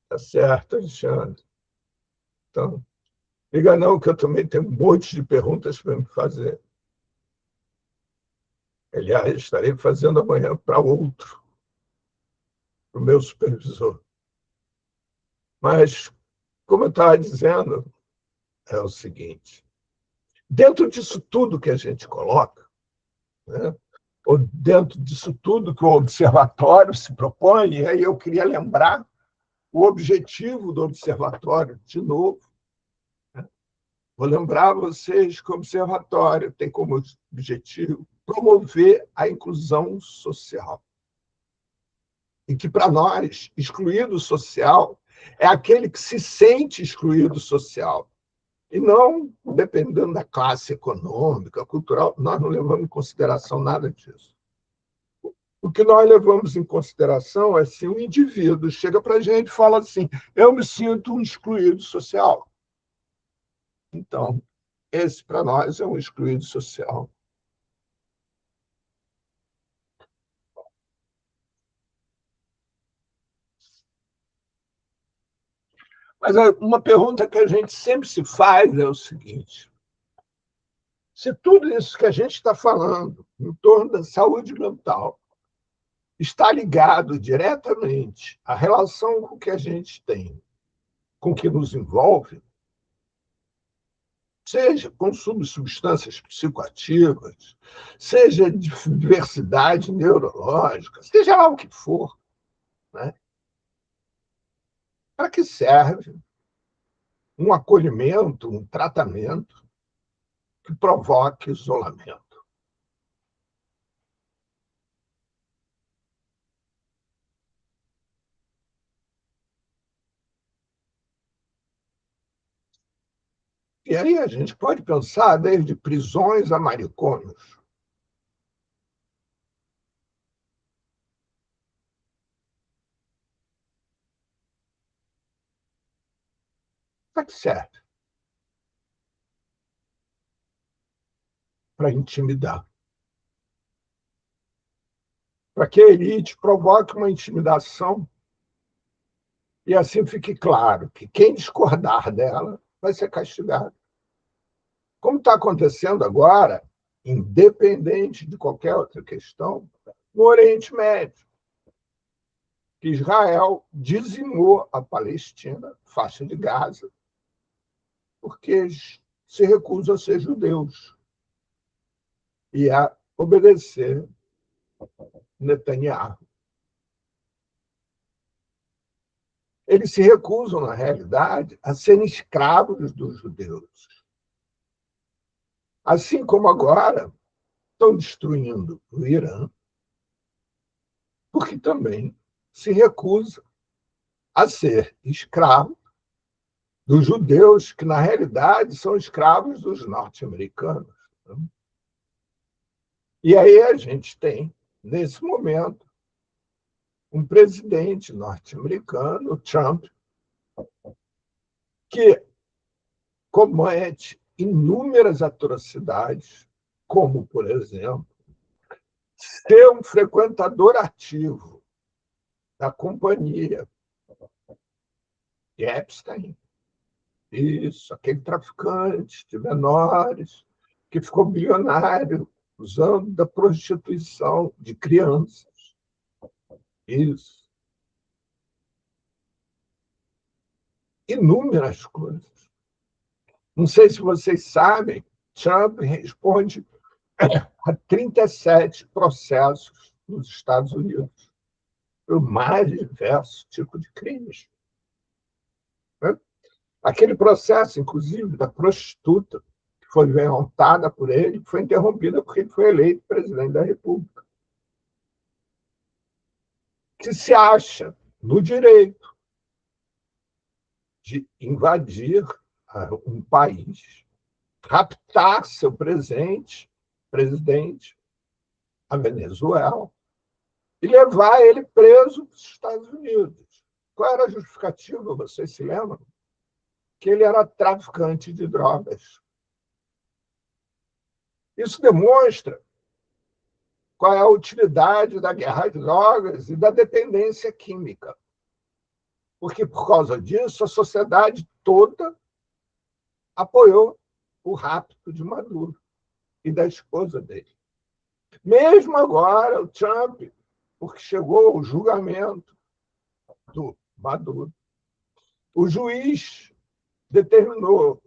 tá certo, Alexandre. Então, liga não, que eu também tenho um monte de perguntas para me fazer. Aliás, estarei fazendo amanhã para outro, para o meu supervisor. Mas, como eu estava dizendo, é o seguinte: dentro disso tudo que a gente coloca, né, ou dentro disso tudo que o observatório se propõe, e aí eu queria lembrar o objetivo do observatório, de novo. Vou lembrar vocês que o observatório tem como objetivo promover a inclusão social. E que, para nós, excluído social é aquele que se sente excluído social. E não, dependendo da classe econômica, cultural, nós não levamos em consideração nada disso. O que nós levamos em consideração é se o indivíduo chega para a gente e fala assim: eu me sinto um excluído social. Então, esse, para nós, é um excluído social. Mas uma pergunta que a gente sempre se faz é o seguinte: se tudo isso que a gente está falando em torno da saúde mental está ligado diretamente à relação com que a gente tem, com o que nos envolve, seja consumo de substâncias psicoativas, seja diversidade neurológica, seja lá o que for, né? Para que serve um acolhimento, um tratamento que provoque isolamento? E aí a gente pode pensar desde prisões a manicômios. Para que serve? Para intimidar. Para que a elite provoque uma intimidação e assim fique claro que quem discordar dela vai ser castigado. Como está acontecendo agora, independente de qualquer outra questão, no Oriente Médio, que Israel dizimou a Palestina, faixa de Gaza, porque se recusam a ser judeus e a obedecer Netanyahu. Eles se recusam, na realidade, a serem escravos dos judeus. Assim como agora estão destruindo o Irã, porque também se recusa a ser escravo dos judeus, que na realidade são escravos dos norte-americanos. E aí a gente tem, nesse momento, um presidente norte-americano, Trump, que comete inúmeras atrocidades, como, por exemplo, ser um frequentador ativo da companhia de Epstein. Isso, aquele traficante de menores que ficou bilionário usando da prostituição de crianças. Isso. inúmeras coisas. Não sei se vocês sabem, Trump responde a 37 processos nos Estados Unidos por mais diversos tipos de crimes. Aquele processo, inclusive, da prostituta, que foi levantada por ele, foi interrompida porque ele foi eleito presidente da República, que se acha no direito de invadir um país, raptar seu presidente, a Venezuela, e levar ele preso para os Estados Unidos. Qual era a justificativa, vocês se lembram? Que ele era traficante de drogas. Isso demonstra qual é a utilidade da guerra às drogas e da dependência química. Porque, por causa disso, a sociedade toda apoiou o rapto de Maduro e da esposa dele. Mesmo agora, o Trump, porque chegou o julgamento do Maduro, o juiz determinou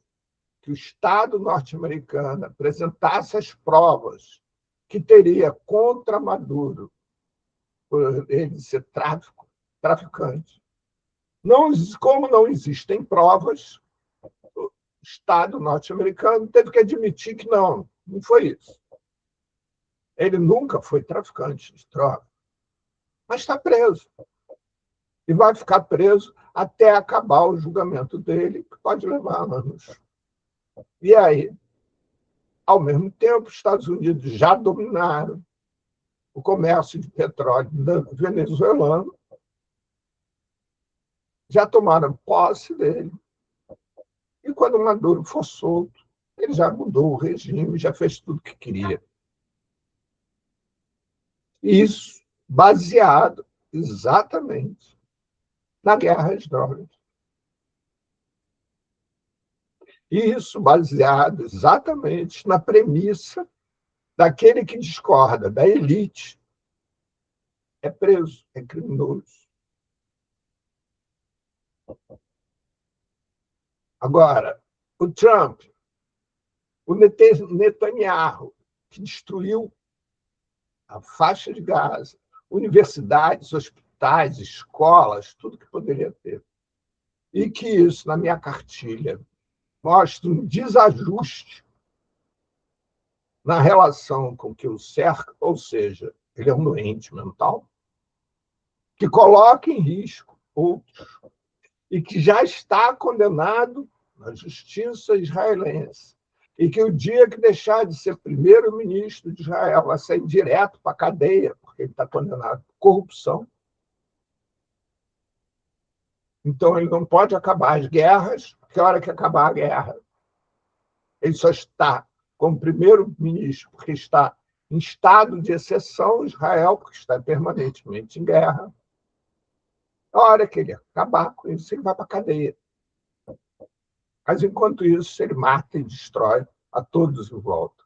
que o Estado norte-americano apresentasse as provas que teria contra Maduro por ele ser traficante. Como não existem provas, o Estado norte-americano teve que admitir que não foi isso. Ele nunca foi traficante de droga, mas está preso. E vai ficar preso até acabar o julgamento dele, que pode levar anos. E aí, ao mesmo tempo, os Estados Unidos já dominaram o comércio de petróleo venezuelano, já tomaram posse dele. E quando Maduro for solto, ele já mudou o regime, já fez tudo o que queria. Isso baseado exatamente na guerra às drogas. Isso baseado exatamente na premissa daquele que discorda da elite é preso, é criminoso. Agora, o Trump, o Netanyahu, que destruiu a faixa de Gaza, universidades, hospitais, escolas, tudo que poderia ter. E que isso, na minha cartilha, mostra um desajuste na relação com que o cerca, ou seja, ele é um doente mental, que coloca em risco outros e que já está condenado na justiça israelense, e que o dia que deixar de ser primeiro-ministro de Israel vai sair direto para a cadeia, porque ele está condenado por corrupção. Então, ele não pode acabar as guerras, porque a hora que acabar a guerra, ele só está como primeiro-ministro porque está em estado de exceção, Israel, porque está permanentemente em guerra. A hora que ele acabar com isso, ele vai para a cadeia. Mas, enquanto isso, ele mata e destrói a todos em volta.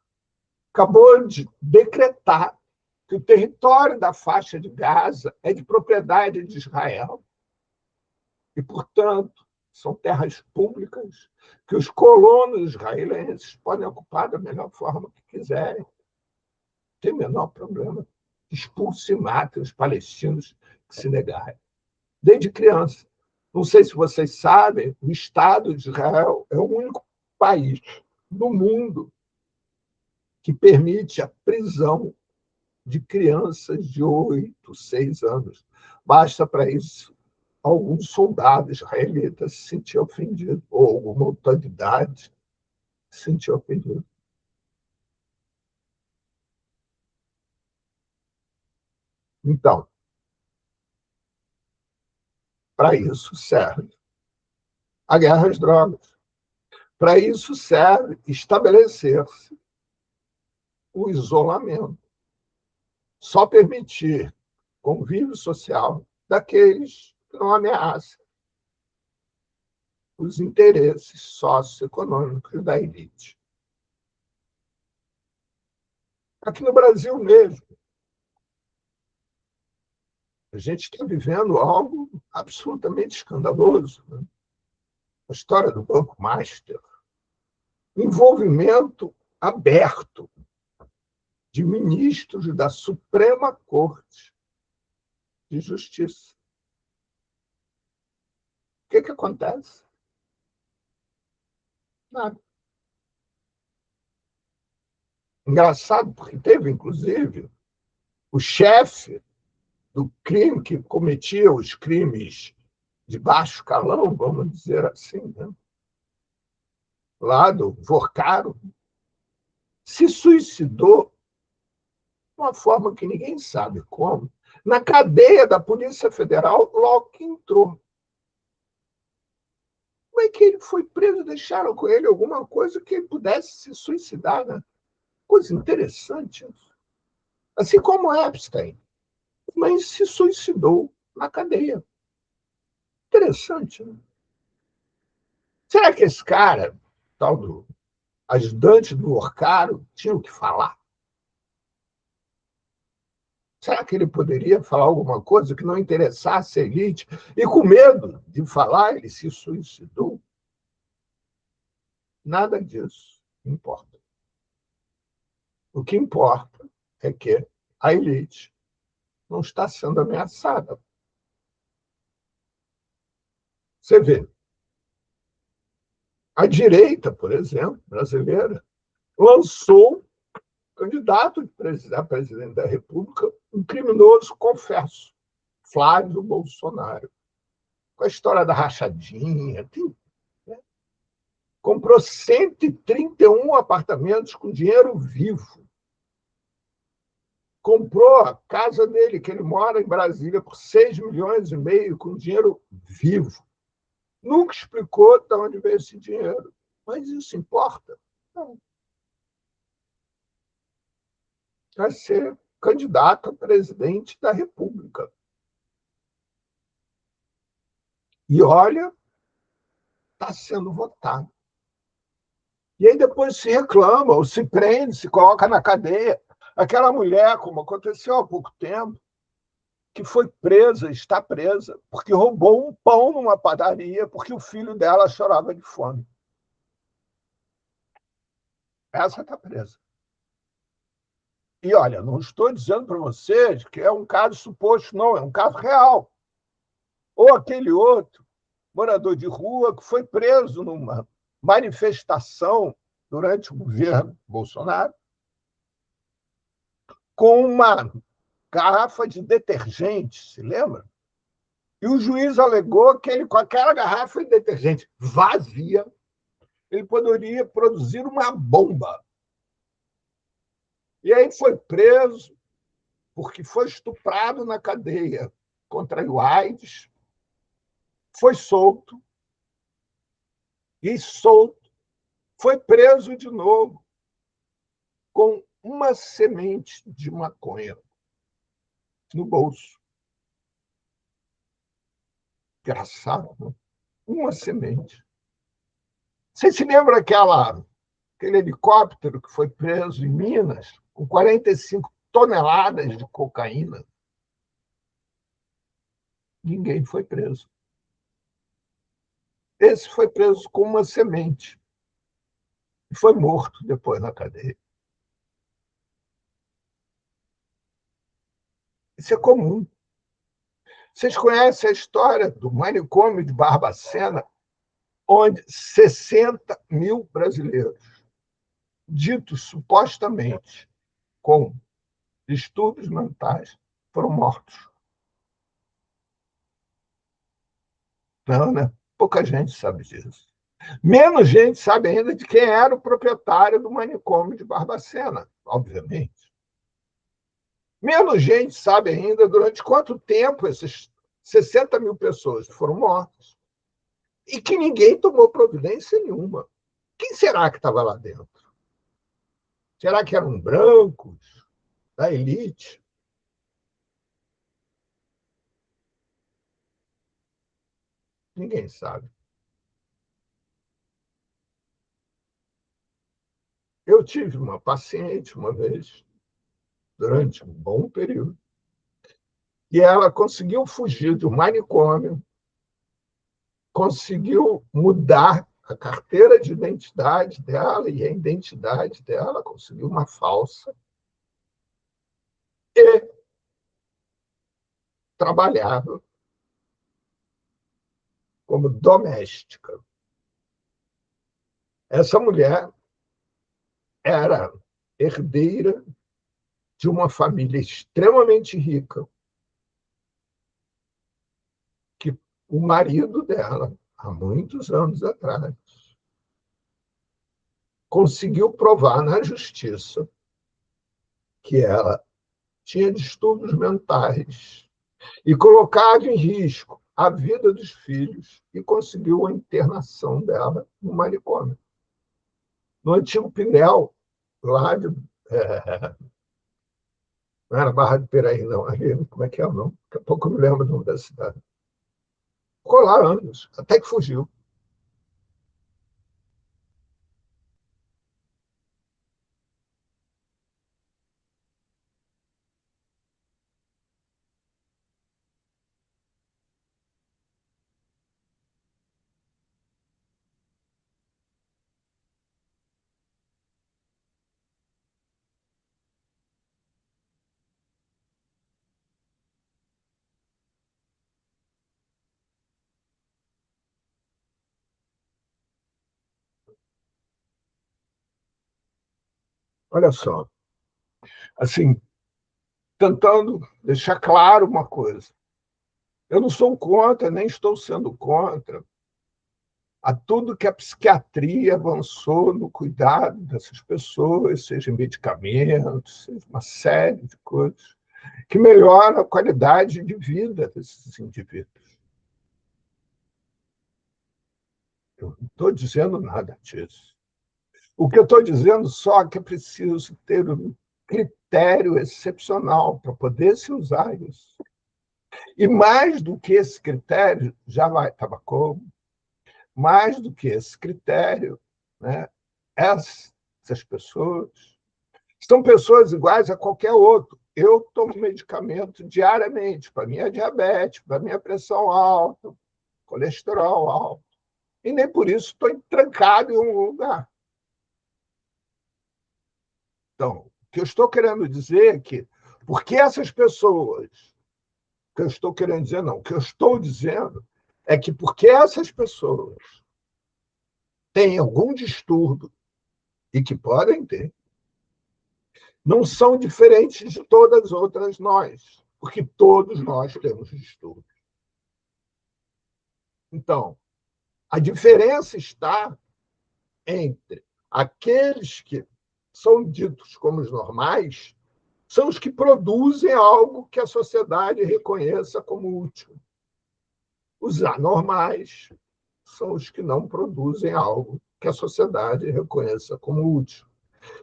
Acabou de decretar que o território da faixa de Gaza é de propriedade de Israel e, portanto, são terras públicas que os colonos israelenses podem ocupar da melhor forma que quiserem. Não tem o menor problema. Expulsem e matem os palestinos que se negarem. Desde criança. Não sei se vocês sabem, o Estado de Israel é o único país no mundo que permite a prisão de crianças de 8, 6 anos. Basta para isso algum soldado israelita se sentir ofendido, ou alguma autoridade se sentir ofendido. Então, para isso serve a guerra às drogas. Para isso serve estabelecer-se o isolamento. Só permitir convívio social daqueles que não ameaçam os interesses socioeconômicos da elite. Aqui no Brasil mesmo, a gente está vivendo algo absolutamente escandaloso, né? a história do Banco Master, envolvimento aberto de ministros da Suprema Corte de Justiça. O que acontece? Nada. Engraçado, porque teve, inclusive, o chefe do crime que cometia os crimes de baixo calão, vamos dizer assim, né? Lá do Vorcaro, se suicidou de uma forma que ninguém sabe como, na cadeia da Polícia Federal, logo que entrou. Como é que ele foi preso? Deixaram com ele alguma coisa que ele pudesse se suicidar, né? Coisa interessante. Assim como Epstein, mas se suicidou na cadeia. Interessante, né? Será que esse cara, tal do ajudante do Orcaro, tinha o que falar? Será que ele poderia falar alguma coisa que não interessasse a elite? E com medo de falar, ele se suicidou? Nada disso importa. O que importa é que a elite não está sendo ameaçada. Você vê, a direita, por exemplo, brasileira, lançou candidato a presidente da República, um criminoso, confesso, Flávio Bolsonaro. Com a história da rachadinha, né? Comprou 131 apartamentos com dinheiro vivo. Comprou a casa dele, que ele mora em Brasília, por 6,5 milhões com dinheiro vivo. Nunca explicou de onde veio esse dinheiro. Mas isso importa? Não. Vai ser candidato a presidente da República. E olha, está sendo votado. E aí depois se reclama, ou se prende, se coloca na cadeia. Aquela mulher, como aconteceu há pouco tempo, que foi presa, está presa, porque roubou um pão numa padaria, porque o filho dela chorava de fome. Essa está presa. E olha, não estou dizendo para vocês que é um caso suposto, não, é um caso real. Ou aquele outro morador de rua que foi preso numa manifestação durante o governo Bolsonaro com uma garrafa de detergente, se lembra? E o juiz alegou que ele, com aquela garrafa de detergente vazia, ele poderia produzir uma bomba. E aí foi preso porque foi estuprado na cadeia, contraiu AIDS, foi solto, e solto, foi preso de novo com uma semente de maconha no bolso. Engraçado, né? Uma semente. Você se lembra aquele helicóptero que foi preso em Minas com 45 toneladas de cocaína? Ninguém foi preso. Esse foi preso com uma semente e foi morto depois na cadeia. Isso é comum. Vocês conhecem a história do manicômio de Barbacena, onde 60 mil brasileiros, ditos supostamente com distúrbios mentais, foram mortos. Não, né? Pouca gente sabe disso. Menos gente sabe ainda de quem era o proprietário do manicômio de Barbacena, obviamente. Menos gente sabe ainda durante quanto tempo essas 60 mil pessoas foram mortas e que ninguém tomou providência nenhuma. Quem será que estava lá dentro? Será que eram brancos, da elite? Ninguém sabe. Eu tive uma paciente uma vez, durante um bom período, e ela conseguiu fugir do manicômio conseguiu mudar a carteira de identidade dela e a identidade dela, conseguiu uma falsa, e trabalhava como doméstica. Essa mulher era herdeira de uma família extremamente rica, que o marido dela, há muitos anos atrás, conseguiu provar na justiça que ela tinha distúrbios mentais e colocava em risco a vida dos filhos e conseguiu a internação dela no manicômio. No antigo Pinel, lá de, não era Barra de Piraí, não. Ali, como é que é o nome? Daqui a pouco eu me lembro do nome da cidade. Ficou lá anos, até que fugiu. Olha só, assim, tentando deixar claro uma coisa. Eu não sou contra, nem estou sendo contra a tudo que a psiquiatria avançou no cuidado dessas pessoas, seja em medicamentos, seja uma série de coisas, que melhora a qualidade de vida desses indivíduos. Eu não estou dizendo nada disso. O que eu estou dizendo só é que é preciso ter um critério excepcional para poder se usar isso. E mais do que esse critério, já vai tabaco, mais do que esse critério, né, essas pessoas são pessoas iguais a qualquer outro. Eu tomo medicamento diariamente para minha diabetes, para minha pressão alta, colesterol alto. E nem por isso estou trancado em um lugar. Então, o que eu estou querendo dizer é que, porque essas pessoas, o que eu estou querendo dizer, não, o que eu estou dizendo é que porque essas pessoas têm algum distúrbio, e que podem ter, não são diferentes de todas as outras nós, porque todos nós temos distúrbio. Então, a diferença está entre aqueles que são ditos como os normais, são os que produzem algo que a sociedade reconheça como útil. Os anormais são os que não produzem algo que a sociedade reconheça como útil.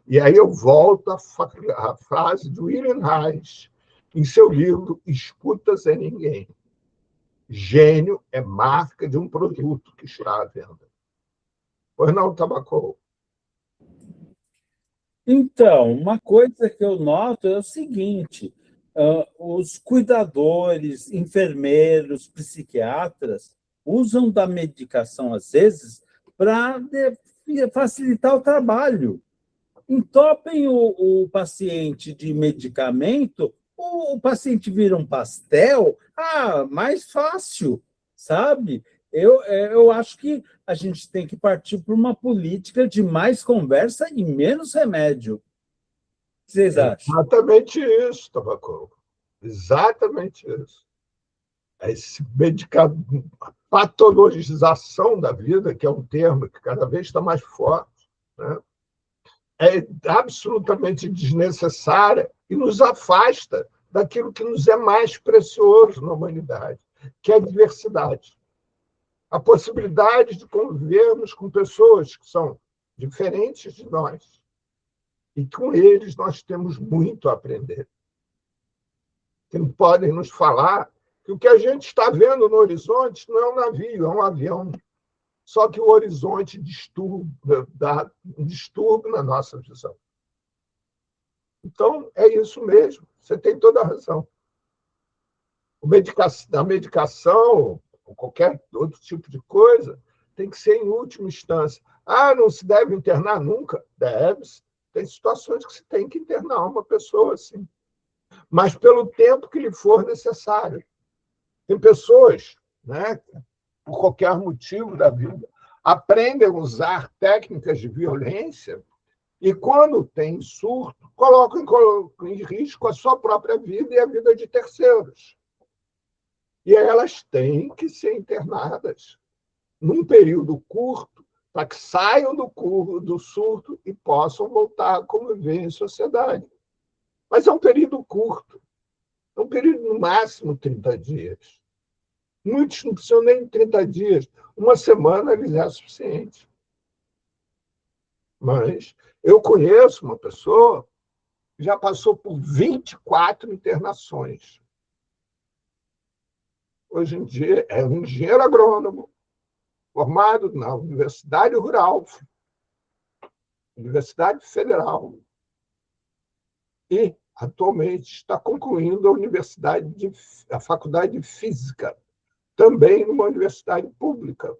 E aí eu volto à frase de William Reis, em seu livro Escuta Sem Ninguém. Gênio é marca de um produto que está à venda. Pois não, Tabaco? Então, uma coisa que eu noto é o seguinte: os cuidadores, enfermeiros, psiquiatras usam da medicação, às vezes, para facilitar o trabalho. Entopem o paciente de medicamento, o paciente vira um pastel, mais fácil, sabe? Eu acho que a gente tem que partir para uma política de mais conversa e menos remédio. O que vocês acham? Exatamente isso, Tabaco. Exatamente isso. Esse medicamento, a patologização da vida, que é um termo que cada vez está mais forte, né? É absolutamente desnecessária e nos afasta daquilo que nos é mais precioso na humanidade, que é a diversidade. A possibilidade de convivermos com pessoas que são diferentes de nós e com eles nós temos muito a aprender. Que podem nos falar que o que a gente está vendo no horizonte não é um navio, é um avião. Só que o horizonte dá um distúrbio na nossa visão. Então, é isso mesmo. Você tem toda a razão. A medicação, ou qualquer outro tipo de coisa, tem que ser em última instância. Ah, não se deve internar nunca? Deve-se. Tem situações que se tem que internar uma pessoa assim, mas pelo tempo que lhe for necessário. Tem pessoas, né, por qualquer motivo da vida, aprendem a usar técnicas de violência e, quando tem surto, colocam em risco a sua própria vida e a vida de terceiros. E elas têm que ser internadas num período curto para que saiam do surto e possam voltar a conviver em sociedade. Mas é um período curto, é um período no máximo 30 dias. Muitos não precisam nem de 30 dias, uma semana lhes é suficiente. Mas eu conheço uma pessoa que já passou por 24 internações. Hoje em dia é um engenheiro agrônomo, formado na Universidade Rural, Universidade Federal, e atualmente está concluindo a Faculdade de Física, também numa universidade pública.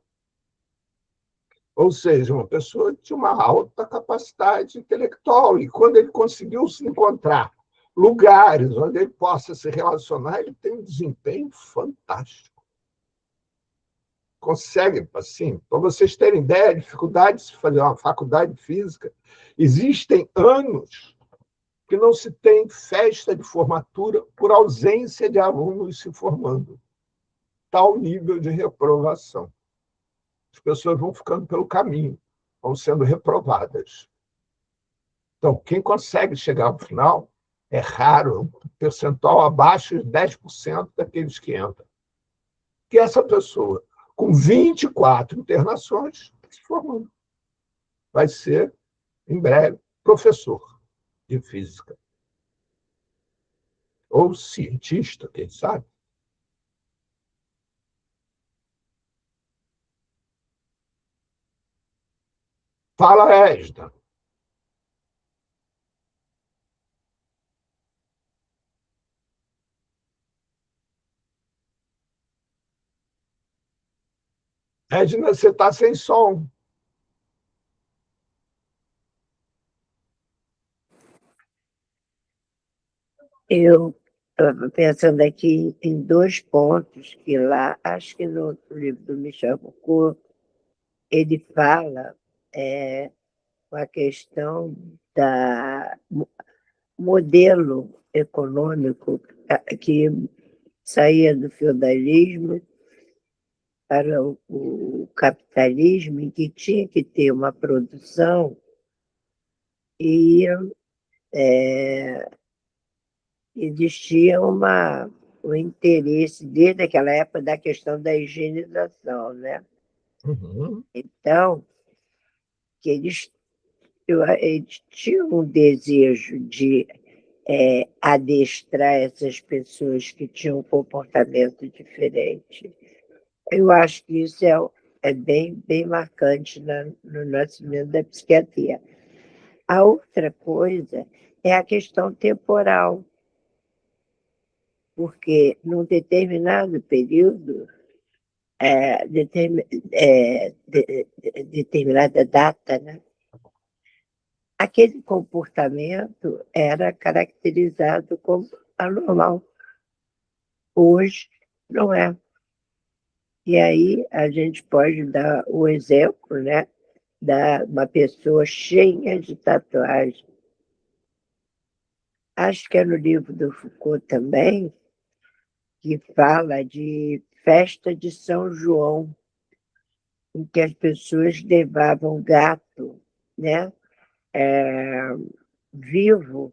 Ou seja, uma pessoa de uma alta capacidade intelectual. E quando ele conseguiu se encontrar lugares onde ele possa se relacionar, ele tem um desempenho fantástico. Consegue, assim, para vocês terem ideia, a dificuldade de se fazer uma faculdade de física, existem anos que não se tem festa de formatura por ausência de alunos se formando. Tal nível de reprovação. As pessoas vão ficando pelo caminho, vão sendo reprovadas. Então, quem consegue chegar ao final é raro, um percentual abaixo de 10% daqueles que entram. Que essa pessoa, com 24 internações, se formando, vai ser, em breve, professor de física. Ou cientista, quem sabe. Fala, Esda. Edna, você está sem som. Eu estava pensando aqui em dois pontos que lá, acho que no livro do Michel Foucault, ele fala com a questão da modelo econômico que saía do feudalismo para o capitalismo, em que tinha que ter uma produção e existia um interesse, desde aquela época, da questão da higienização, né? Uhum. Então, que eles tinham um desejo de adestrar essas pessoas que tinham um comportamento diferente. Eu acho que isso é bem, bem marcante no nascimento da psiquiatria. A outra coisa é a questão temporal, porque num determinado período, determinada data, né, aquele comportamento era caracterizado como anormal. Hoje não é. E aí a gente pode dar o exemplo, né, da uma pessoa cheia de tatuagem. Acho que é no livro do Foucault também, que fala de festa de São João, em que as pessoas levavam gato, né, vivo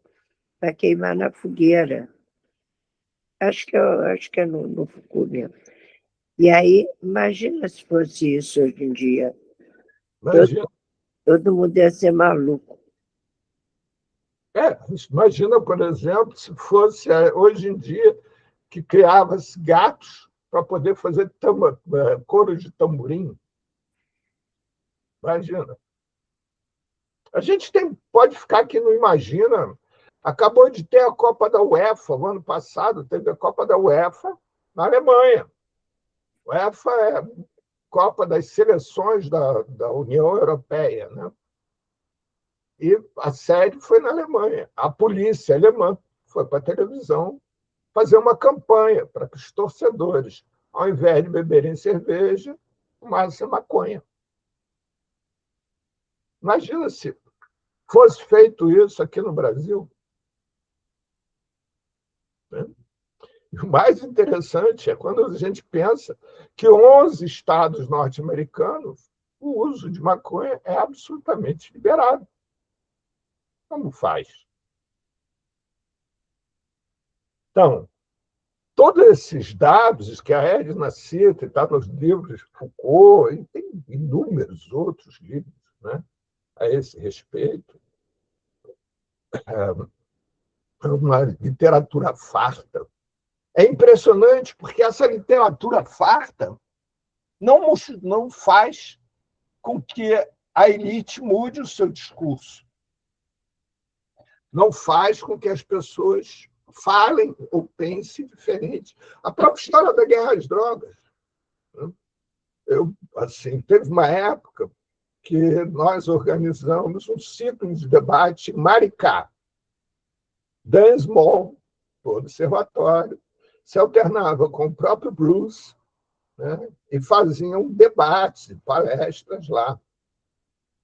para queimar na fogueira. Acho que é no Foucault mesmo. E aí, imagina se fosse isso hoje em dia. Todo mundo ia ser maluco. Imagina, por exemplo, se fosse hoje em dia que criava-se gatos para poder fazer couro de tamborim. Imagina. A gente pode ficar aqui, não imagina. Acabou de ter a Copa da UEFA, o ano passado teve a Copa da UEFA na Alemanha. UEFA é Copa das Seleções da União Europeia, né? E a sede foi na Alemanha. A polícia alemã foi para a televisão fazer uma campanha para que os torcedores, ao invés de beberem cerveja, fumassem maconha. Imagina se fosse feito isso aqui no Brasil. Né? O mais interessante é quando a gente pensa que 11 estados norte-americanos, o uso de maconha é absolutamente liberado. Como faz? Então, todos esses dados que a Edna cita, está nos livros de Foucault, e tem inúmeros outros livros, né, a esse respeito, é uma literatura farta. É impressionante, porque essa literatura farta não faz com que a elite mude o seu discurso. Não faz com que as pessoas falem ou pensem diferente. A própria história da guerra às drogas. Né? Teve uma época que nós organizamos um ciclo de debate em Maricá. Dan Small, do observatório, se alternava com o próprio Bruce, né, e faziam debates, palestras lá.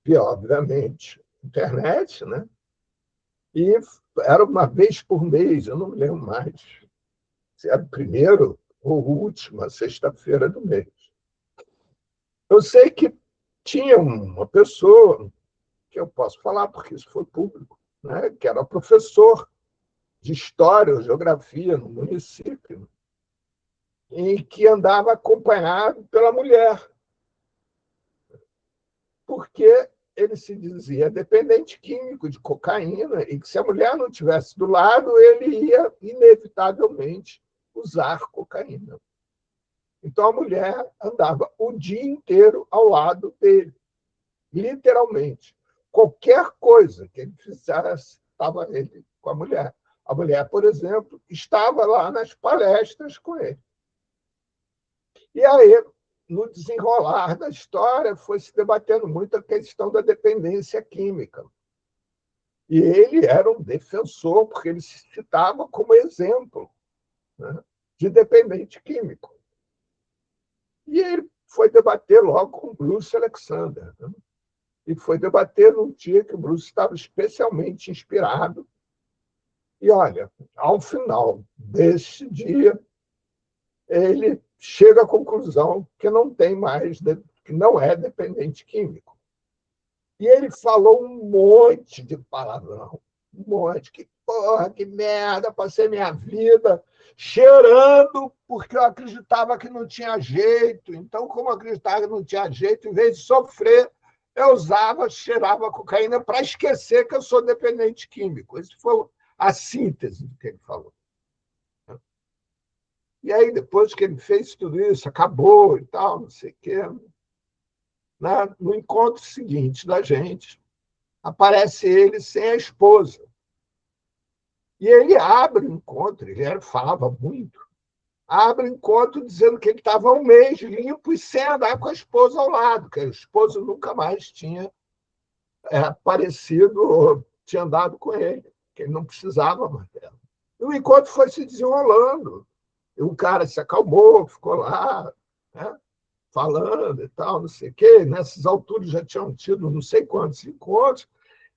E, obviamente, internet, né? E era uma vez por mês, eu não me lembro mais se era o primeiro ou última sexta-feira do mês. Eu sei que tinha uma pessoa, que eu posso falar porque isso foi público, né, que era professor de História ou Geografia no município, e que andava acompanhado pela mulher, porque ele se dizia dependente químico de cocaína e que, se a mulher não estivesse do lado, ele ia, inevitavelmente, usar cocaína. Então, a mulher andava o dia inteiro ao lado dele, literalmente. Qualquer coisa que ele fizesse, estava ele com a mulher. A mulher, por exemplo, estava lá nas palestras com ele. E aí, no desenrolar da história, foi se debatendo muito a questão da dependência química. E ele era um defensor, porque ele se citava como exemplo, né, de dependente químico. E ele foi debater logo com Bruce Alexander. Né? E foi debater num dia que o Bruce estava especialmente inspirado. E, olha, ao final desse dia, ele chega à conclusão que não tem mais, que não é dependente químico. E ele falou um monte de palavrão, um monte, que porra, que merda, passei minha vida cheirando porque eu acreditava que não tinha jeito. Então, como eu acreditava que não tinha jeito, em vez de sofrer, eu cheirava cocaína para esquecer que eu sou dependente químico. Essa foi a síntese do que ele falou. E aí, depois que ele fez tudo isso, acabou e tal, não sei o quê, né? No encontro seguinte da gente, aparece ele sem a esposa. E ele abre o encontro, ele falava muito, abre o encontro dizendo que ele estava um mês limpo e sem andar com a esposa ao lado, que a esposa nunca mais tinha aparecido ou tinha andado com ele, que ele não precisava mais dela. E o encontro foi se desenrolando. E o cara se acalmou, ficou lá, né, falando e tal, não sei o quê. Nessas alturas já tinham tido não sei quantos encontros.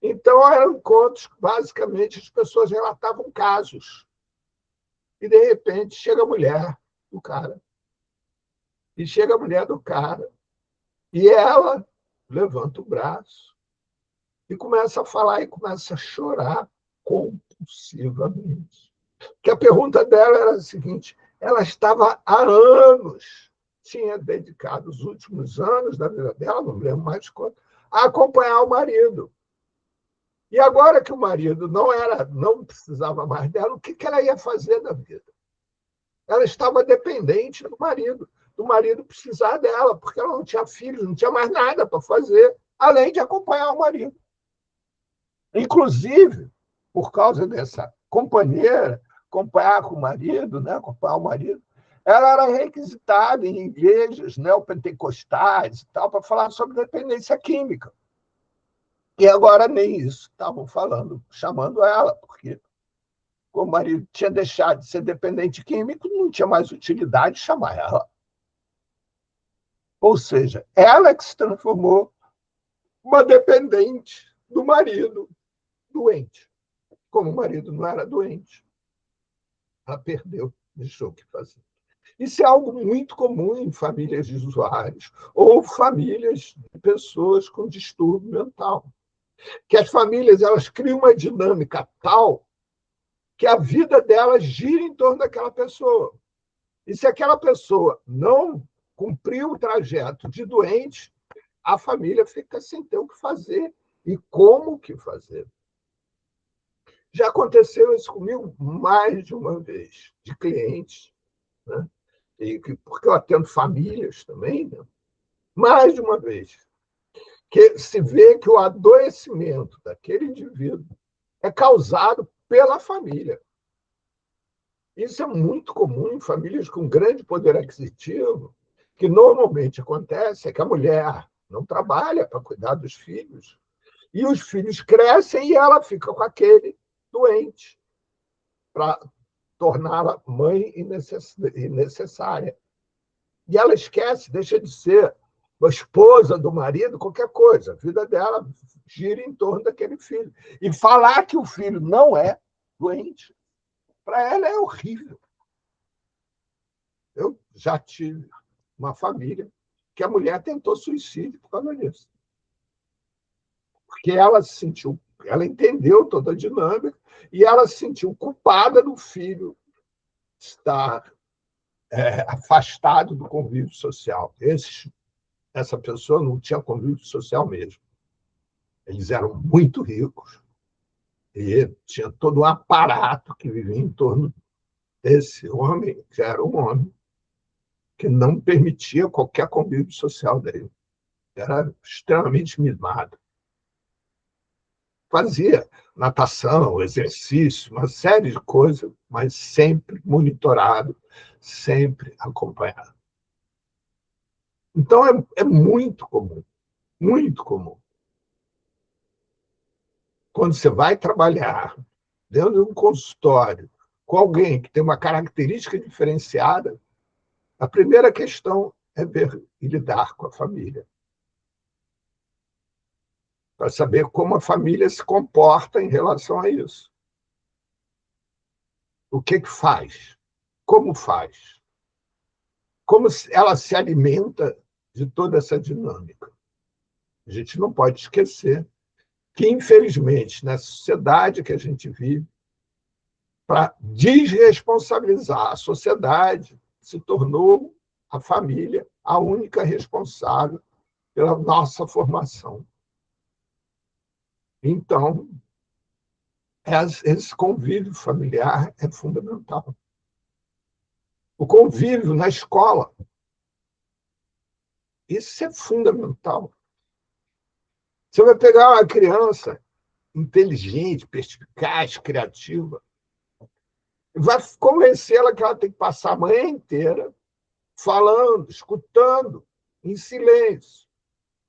Então, eram encontros que, basicamente, as pessoas relatavam casos. E, de repente, chega a mulher do cara. E chega a mulher do cara. E ela levanta o braço e começa a falar e começa a chorar compulsivamente. Que a pergunta dela era a seguinte: ela estava há anos, tinha dedicado os últimos anos da vida dela, não me lembro mais quanto, a acompanhar o marido. E agora que o marido não precisava mais dela, o que ela ia fazer da vida? Ela estava dependente do marido precisar dela, porque ela não tinha filhos, não tinha mais nada para fazer, além de acompanhar o marido. Inclusive, por causa dessa companheira, acompanhar com o marido, né, acompanhar o marido, ela era requisitada em igrejas neopentecostais e tal para falar sobre dependência química. E agora nem isso estavam falando, chamando ela, porque como o marido tinha deixado de ser dependente químico, não tinha mais utilidade chamar ela. Ou seja, ela que se transformou uma dependente do marido doente. Como o marido não era doente, ela perdeu, deixou o que fazer. Isso é algo muito comum em famílias de usuários ou famílias de pessoas com distúrbio mental. Que as famílias elas criam uma dinâmica tal que a vida delas gira em torno daquela pessoa. E se aquela pessoa não cumpriu o trajeto de doente, a família fica sem ter o que fazer e como que fazer. Já aconteceu isso comigo mais de uma vez, de clientes, né? Porque eu atendo famílias também, né? Mais de uma vez, que se vê que o adoecimento daquele indivíduo é causado pela família. Isso é muito comum em famílias com grande poder aquisitivo, que normalmente acontece é que a mulher não trabalha para cuidar dos filhos, e os filhos crescem e ela fica com aquele doente para torná-la mãe necessária. E ela esquece, deixa de ser a esposa do marido, qualquer coisa. A vida dela gira em torno daquele filho. E falar que o filho não é doente, para ela é horrível. Eu já tive uma família que a mulher tentou suicídio por causa disso. Porque ela se sentiu, ela entendeu toda a dinâmica e ela se sentiu culpada do filho estar afastado do convívio social. Essa pessoa não tinha convívio social mesmo. Eles eram muito ricos e tinha todo um aparato que vivia em torno desse homem, que era um homem que não permitia qualquer convívio social dele. Era extremamente mimado. Fazia natação, exercício, uma série de coisas, mas sempre monitorado, sempre acompanhado. Então, é muito comum, muito comum. Quando você vai trabalhar dentro de um consultório com alguém que tem uma característica diferenciada, a primeira questão é ver e lidar com a família. Para saber como a família se comporta em relação a isso. O que faz? Como faz? Como ela se alimenta de toda essa dinâmica. A gente não pode esquecer que, infelizmente, na sociedade que a gente vive, para desresponsabilizar a sociedade, se tornou a família a única responsável pela nossa formação. Então, esse convívio familiar é fundamental. O convívio na escola, isso é fundamental. Você vai pegar uma criança inteligente, perspicaz, criativa, e vai convencê-la que ela tem que passar a manhã inteira falando, escutando, em silêncio.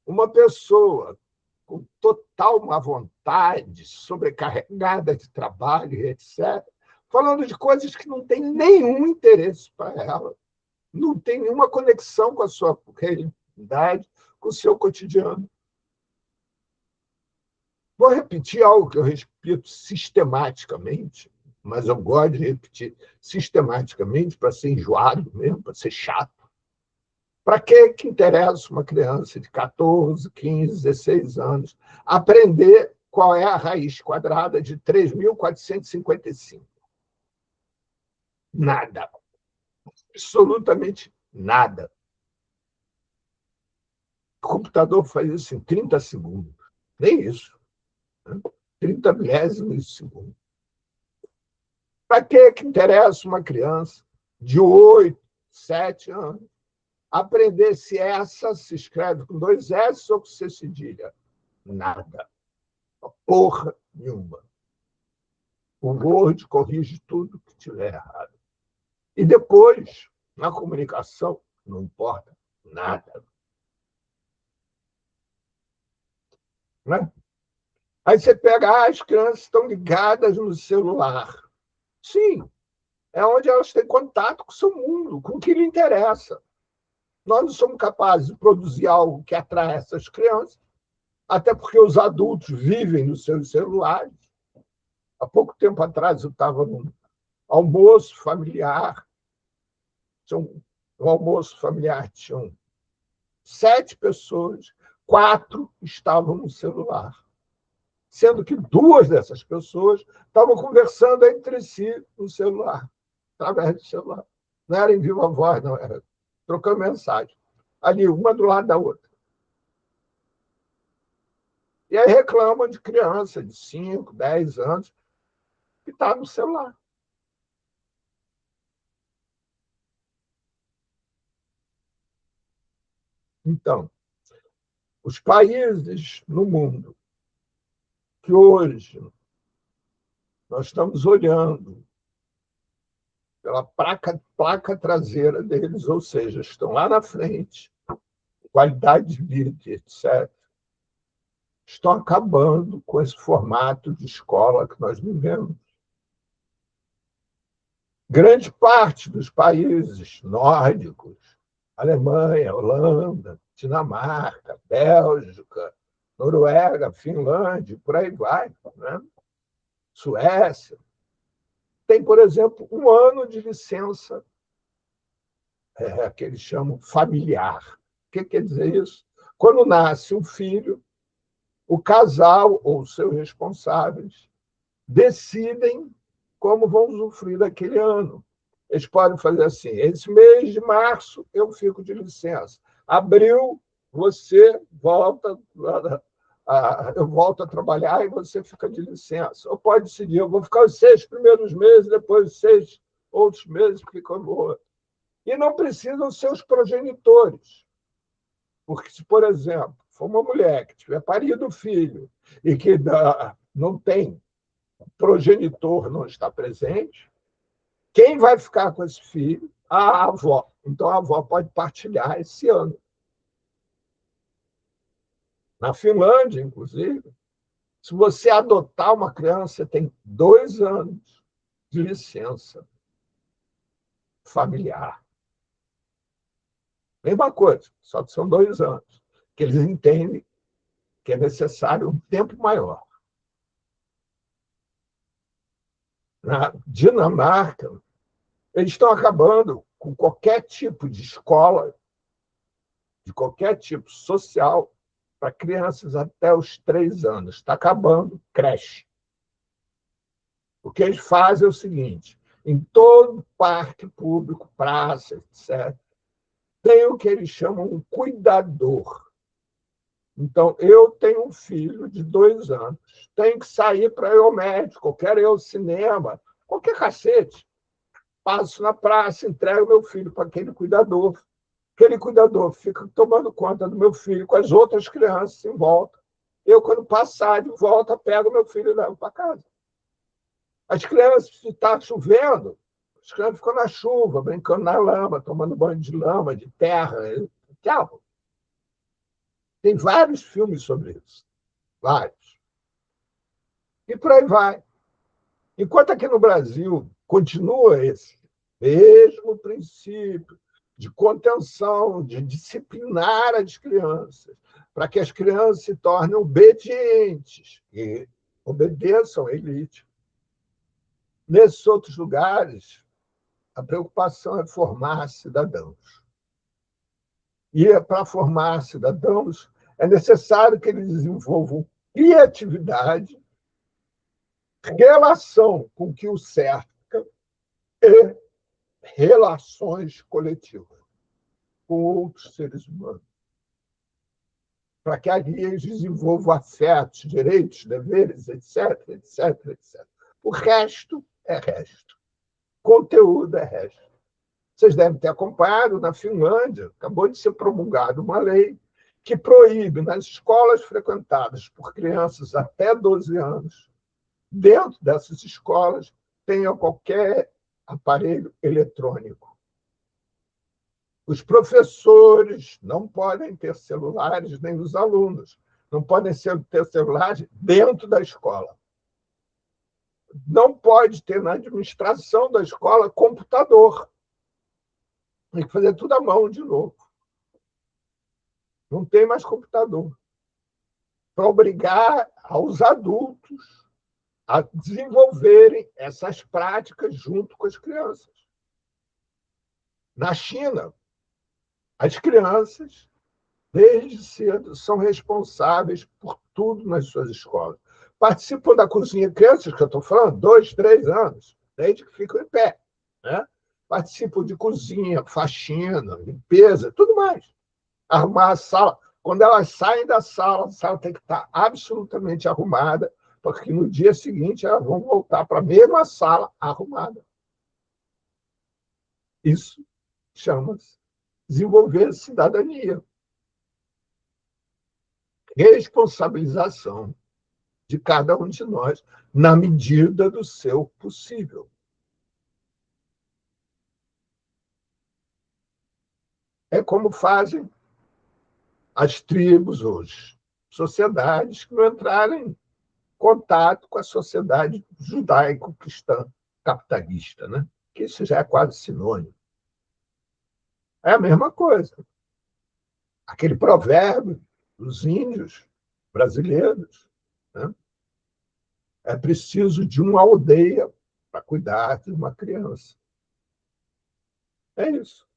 Uma pessoa com total má vontade, sobrecarregada de trabalho, etc., falando de coisas que não têm nenhum interesse para ela, não tem nenhuma conexão com a sua realidade, com o seu cotidiano. Vou repetir algo que eu repito sistematicamente, mas eu gosto de repetir sistematicamente para ser enjoado mesmo, para ser chato. Para que interessa uma criança de 14, 15, 16 anos aprender qual é a raiz quadrada de 3.455? Nada. Absolutamente nada. O computador faz isso em 30 segundos. Nem isso. 30 milésimos de segundo. Para que interessa uma criança de 8, 7 anos aprender se essa se escreve com 2 S ou com C cedilha? Nada. Porra nenhuma. O Word corrige tudo que tiver errado. E depois, Na comunicação, não importa nada. Né? Aí você pega, as crianças estão ligadas no celular. Sim, é onde elas têm contato com o seu mundo, com o que lhe interessa. Nós não somos capazes de produzir algo que atrai essas crianças, até porque os adultos vivem nos seus celulares. Há pouco tempo atrás, eu estava num almoço familiar. Um almoço familiar tinham 7 pessoas, 4 estavam no celular, sendo que 2 dessas pessoas estavam conversando entre si no celular, através do celular. Não era em viva voz, não, era trocando mensagem. Ali, uma do lado da outra. E aí reclamam de criança de 5, 10 anos que está no celular. Então, os países no mundo que hoje nós estamos olhando pela placa traseira deles, ou seja, estão lá na frente, qualidade de vida, etc., estão acabando com esse formato de escola que nós vivemos. Grande parte dos países nórdicos, Alemanha, Holanda, Dinamarca, Bélgica, Noruega, Finlândia, por aí vai, né? Suécia, tem, por exemplo, 1 ano de licença, que eles chamam familiar. O que quer dizer isso? Quando nasce um filho, o casal ou os seus responsáveis decidem como vão usufruir daquele ano. Eles podem fazer assim: esse mês de março eu fico de licença. Abril, você volta, eu volto a trabalhar e você fica de licença. Ou pode decidir: eu vou ficar os 6 primeiros meses, depois os 6 outros meses ficam no outro. E não precisam ser os progenitores. Porque se, por exemplo, for uma mulher que tiver parido o filho e que não tem progenitor, não está presente, quem vai ficar com esse filho? A avó. Então, a avó pode partilhar esse ano. Na Finlândia, inclusive, se você adotar uma criança, você tem 2 anos de licença familiar. Mesma coisa, só que são 2 anos, que eles entendem que é necessário um tempo maior. Na Dinamarca, eles estão acabando com qualquer tipo de escola, de qualquer tipo social, para crianças até os 3 anos. Está acabando creche. O que eles fazem é o seguinte: em todo parque público, praça, etc., tem o que eles chamam um cuidador. Então, eu tenho um filho de 2 anos, tenho que sair para ir ao médico, quero ir ao cinema, qualquer cacete. Passo na praça, entrego meu filho para aquele cuidador. Aquele cuidador fica tomando conta do meu filho com as outras crianças em volta. Eu, quando passar de volta, pego meu filho e levo para casa. As crianças, se está chovendo, as crianças ficam na chuva, brincando na lama, tomando banho de lama, de terra. Tchau. Tem vários filmes sobre isso. Vários. E por aí vai. Enquanto aqui no Brasil continua esse mesmo princípio de contenção, de disciplinar as crianças, para que as crianças se tornem obedientes e obedeçam à elite. Nesses outros lugares, a preocupação é formar cidadãos. E para formar cidadãos, é necessário que eles desenvolvam criatividade, relação com o que o cerca e relações coletivas com outros seres humanos. Para que ali eles desenvolvam afetos, direitos, deveres, etc., etc., etc. O resto é resto. Conteúdo é resto. Vocês devem ter acompanhado, na Finlândia, acabou de ser promulgada uma lei que proíbe, nas escolas frequentadas por crianças até 12 anos, dentro dessas escolas, tenha qualquer aparelho eletrônico. Os professores não podem ter celulares, nem os alunos. Não podem ter celulares dentro da escola. Não pode ter na administração da escola computador. Tem que fazer tudo à mão de novo. Não tem mais computador. Para obrigar aos adultos a desenvolverem essas práticas junto com as crianças. Na China, as crianças, desde cedo, são responsáveis por tudo nas suas escolas. Participam da cozinha, crianças que eu estou falando, 2, 3 anos, desde que ficam em pé. Né? Participam de cozinha, faxina, limpeza, tudo mais. Arrumar a sala. Quando elas saem da sala, a sala tem que estar absolutamente arrumada, porque no dia seguinte elas vão voltar para a mesma sala arrumada. Isso chama-se desenvolver cidadania. Responsabilização de cada um de nós na medida do seu possível. É como fazem as tribos hoje, sociedades que não entraram em contato com a sociedade judaico-cristã capitalista, né? Que isso já é quase sinônimo. É a mesma coisa. Aquele provérbio dos índios brasileiros, né? É preciso de uma aldeia para cuidar de uma criança. É isso.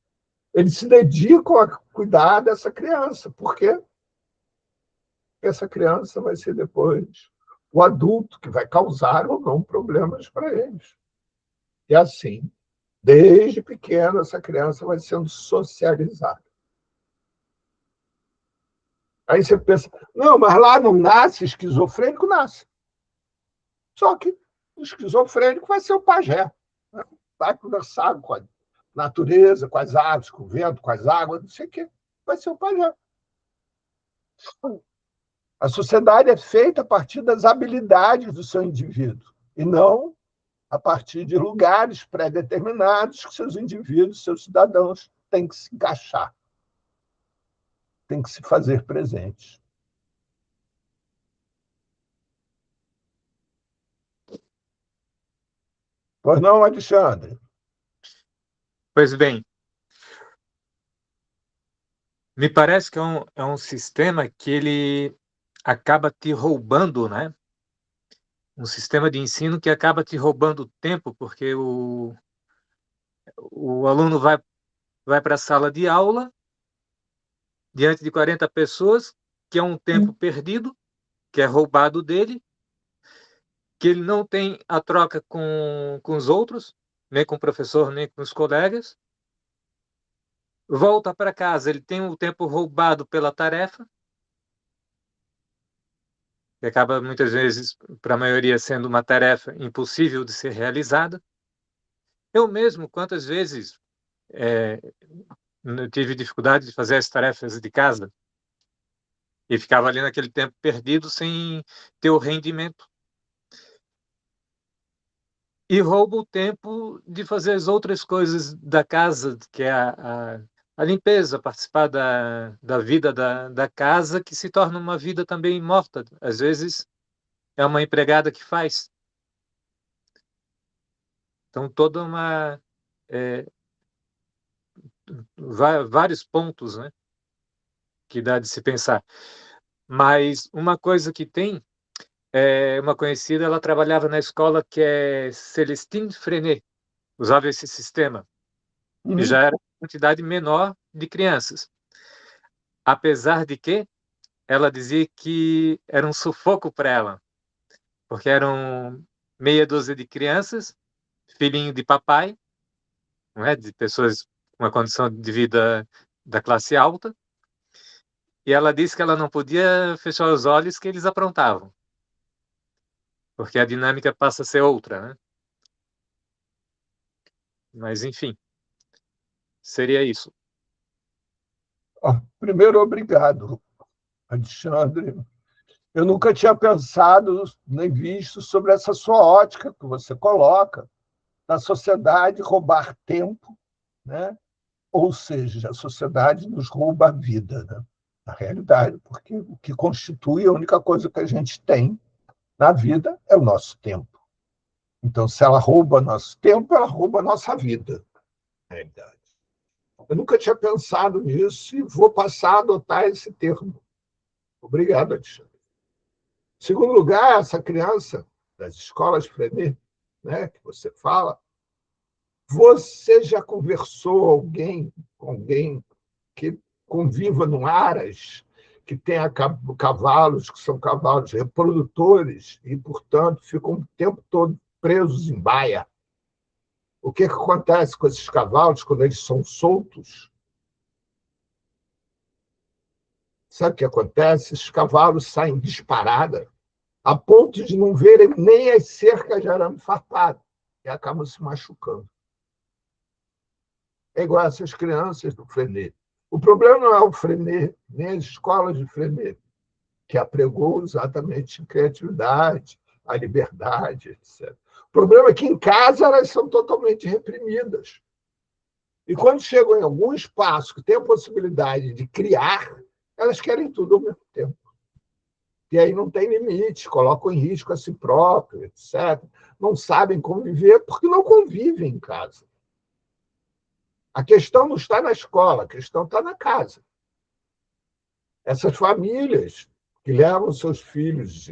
Eles se dedicam a cuidar dessa criança. Por quê? Porque essa criança vai ser depois o adulto que vai causar ou não problemas para eles. E assim, desde pequena, essa criança vai sendo socializada. Aí você pensa, não, mas lá não nasce esquizofrênico, nasce. Só que o esquizofrênico vai ser o pajé. Né? Vai conversar com a natureza, com as aves, com o vento, com as águas, não sei o quê. Vai ser o pajé. A sociedade é feita a partir das habilidades do seu indivíduo, e não a partir de lugares pré-determinados que seus indivíduos, seus cidadãos, têm que se encaixar, têm que se fazer presentes. Pois não, Alexandre? Pois bem, me parece que é um sistema que ele acaba te roubando, né? Um sistema de ensino que acaba te roubando tempo, porque o aluno vai para a sala de aula, diante de 40 pessoas, que é um tempo perdido, que é roubado dele, que ele não tem a troca com os outros, nem com o professor, nem com os colegas. Volta para casa, ele tem o tempo roubado pela tarefa, que acaba muitas vezes, para a maioria, sendo uma tarefa impossível de ser realizada. Eu mesmo, quantas vezes eu tive dificuldade de fazer as tarefas de casa e ficava ali naquele tempo perdido sem ter o rendimento. E rouba o tempo de fazer as outras coisas da casa, que é a limpeza, participar da vida da casa, que se torna uma vida também morta. Às vezes é uma empregada que faz. Então, toda uma... vários pontos, né, que dá de se pensar. Mas uma coisa que tem, uma conhecida, ela trabalhava na escola que é Celestine Freinet, usava esse sistema, e já era uma quantidade menor de crianças. Apesar de que ela dizia que era um sufoco para ela, porque eram meia dúzia de crianças, filhinho de papai, não é? De pessoas com uma condição de vida da classe alta, e ela disse que ela não podia fechar os olhos que eles aprontavam, porque a dinâmica passa a ser outra, né? Mas, enfim, seria isso. Primeiro, obrigado, Alexandre. Eu nunca tinha pensado nem visto sobre essa sua ótica que você coloca da sociedade roubar tempo, né, ou seja, a sociedade nos rouba a vida, né? Na realidade, porque o que constitui a única coisa que a gente tem na vida é o nosso tempo. Então, se ela rouba nosso tempo, ela rouba a nossa vida, na realidade. Eu nunca tinha pensado nisso e vou passar a adotar esse termo. Obrigado, Alexandre. Em segundo lugar, essa criança das escolas Frenet, né, que você fala, você já conversou com alguém que conviva no Aras, que tenha cavalos, que são cavalos reprodutores e, portanto, ficam o tempo todo presos em baia? O que acontece com esses cavalos quando eles são soltos? Sabe o que acontece? Esses cavalos saem disparada a ponto de não verem nem as cercas de arame farpado e acabam se machucando. É igual essas crianças do Frenet. O problema não é o Frenet, nem as escolas de Frenet, que apregou exatamente a criatividade, a liberdade, etc. O problema é que em casa elas são totalmente reprimidas. E quando chegam em algum espaço que tem a possibilidade de criar, elas querem tudo ao mesmo tempo. E aí não tem limite, colocam em risco a si próprio, etc. Não sabem conviver porque não convivem em casa. A questão não está na escola, a questão está na casa. Essas famílias que levam seus filhos,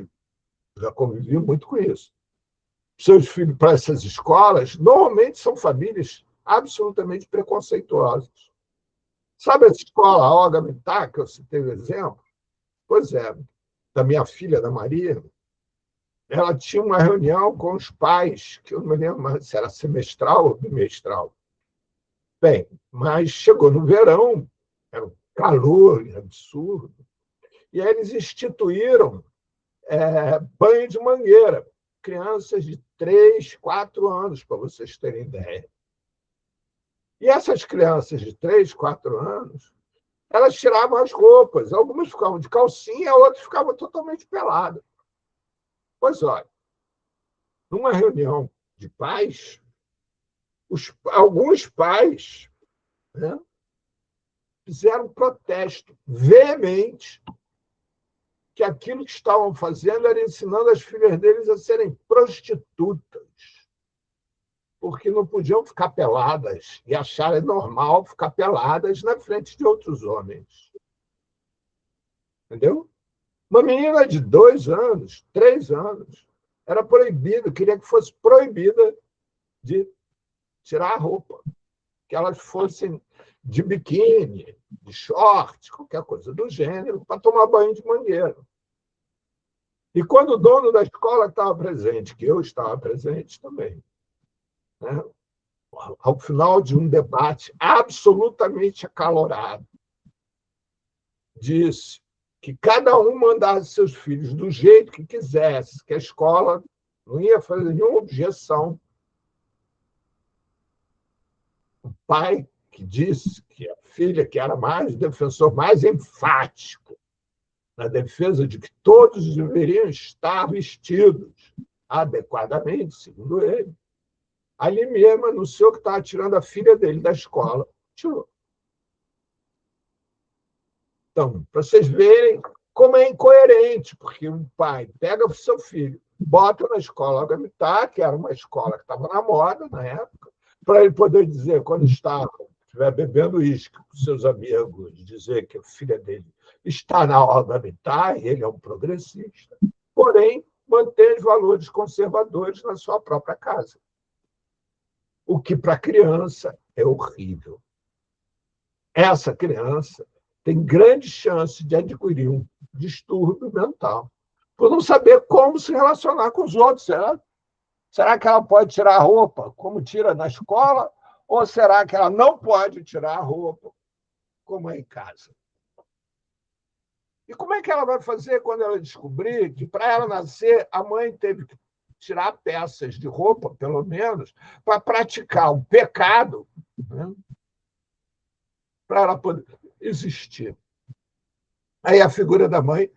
já convivi muito com isso, seus filhos para essas escolas, normalmente são famílias absolutamente preconceituosas. Sabe essa escola, a Olga Mittar, que eu citei o exemplo? Pois é, da minha filha, da Maria, ela tinha uma reunião com os pais, que eu não me lembro se era semestral ou bimestral. Bem, mas chegou no verão, era um calor absurdo, e aí eles instituíram banho de mangueira, crianças de 3, 4 anos, para vocês terem ideia. E essas crianças de 3, 4 anos, elas tiravam as roupas, algumas ficavam de calcinha, outras ficavam totalmente peladas. Pois olha, numa reunião de pais, alguns pais, né, fizeram um protesto veemente que aquilo que estavam fazendo era ensinando as filhas deles a serem prostitutas, porque não podiam ficar peladas e acharem normal ficar peladas na frente de outros homens. Entendeu? Uma menina de 2 anos, 3 anos, era proibida, queria que fosse proibida de tirar a roupa, que elas fossem de biquíni, de short, qualquer coisa do gênero, para tomar banho de mangueira. E quando o dono da escola estava presente, que eu estava presente também, né, ao final de um debate absolutamente acalorado, disse que cada um mandasse seus filhos do jeito que quisesse, que a escola não ia fazer nenhuma objeção. O pai, que disse que a filha, que era mais defensor, mais enfático na defesa de que todos deveriam estar vestidos adequadamente, segundo ele, ali mesmo anunciou que estava tirando a filha dele da escola. Tirou. Então, para vocês verem como é incoerente, porque um pai pega o seu filho, bota na escola Olga Mittar, que era uma escola que estava na moda na época, para ele poder dizer, quando estiver bebendo uísque com seus amigos, dizer que a filha dele está na Olga Mittar, e ele é um progressista, porém, mantém os valores conservadores na sua própria casa. O que, para a criança, é horrível. Essa criança tem grande chance de adquirir um distúrbio mental, por não saber como se relacionar com os outros. Será que ela pode tirar a roupa como tira na escola? Ou será que ela não pode tirar a roupa como é em casa? E como é que ela vai fazer quando ela descobrir que, para ela nascer, a mãe teve que tirar peças de roupa, pelo menos, para praticar o pecado, né? Para ela poder existir? Aí a figura da mãe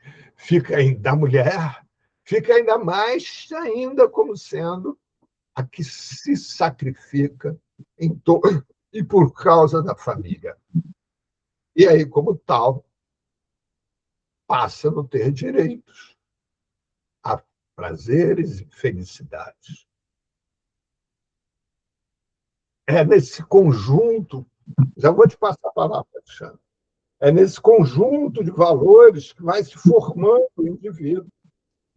da mulher fica ainda mais ainda como sendo a que se sacrifica e por causa da família. E aí, como tal, passa a não ter direitos a prazeres e felicidades. É nesse conjunto, já vou te passar a palavra, Alexandre, é nesse conjunto de valores que vai se formando o indivíduo,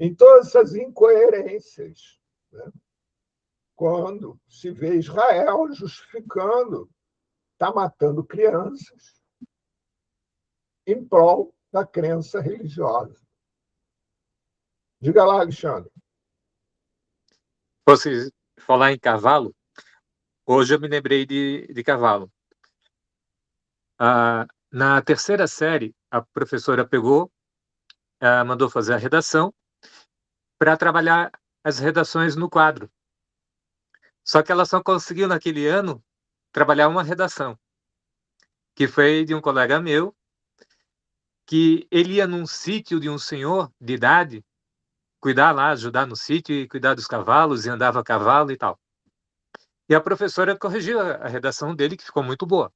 em todas essas incoerências. Né? Quando se vê Israel justificando, está matando crianças em prol da crença religiosa. Diga lá, Alexandre. Você falar em cavalo, hoje eu me lembrei de cavalo. Na terceira série, a professora pegou, mandou fazer a redação para trabalhar as redações no quadro. Só que ela só conseguiu, naquele ano, trabalhar uma redação, que foi de um colega meu, que ele ia num sítio de um senhor de idade, cuidar lá, ajudar no sítio e cuidar dos cavalos, e andava a cavalo e tal. E a professora corrigiu a redação dele, que ficou muito boa.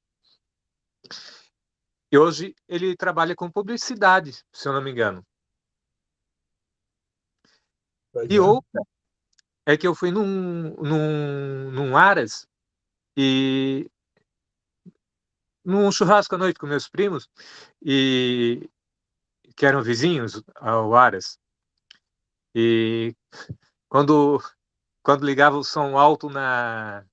E hoje ele trabalha com publicidade, se eu não me engano. E outra é que eu fui num Aras, e num churrasco à noite com meus primos, e que eram vizinhos ao Aras. E quando ligava o som alto na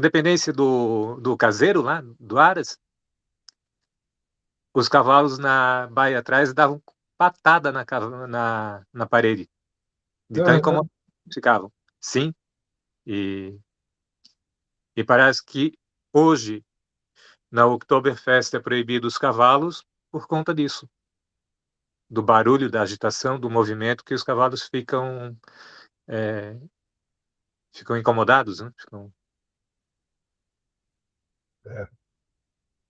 dependência do caseiro lá, do Aras, os cavalos na baia atrás davam patada na parede, de tão incomodados que ficavam. Sim, e parece que hoje, na Oktoberfest, é proibido os cavalos por conta disso, do barulho, da agitação, do movimento, que os cavalos ficam incomodados, né?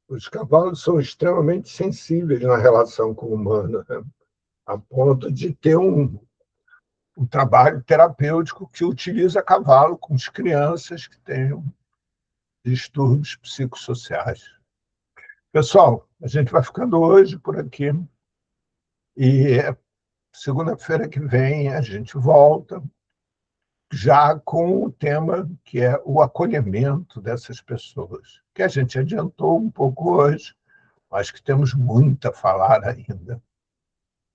Os cavalos são extremamente sensíveis na relação com o humano, né? A ponto de ter um trabalho terapêutico que utiliza cavalo com as crianças que têm distúrbios psicossociais. Pessoal, a gente vai ficando hoje por aqui e segunda-feira que vem a gente volta já com o tema que é o acolhimento dessas pessoas, que a gente adiantou um pouco hoje, mas que temos muito a falar ainda.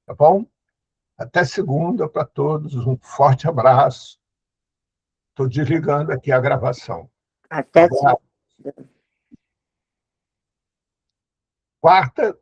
Tá bom? Até segunda para todos, um forte abraço. Estou desligando aqui a gravação. Até Quarta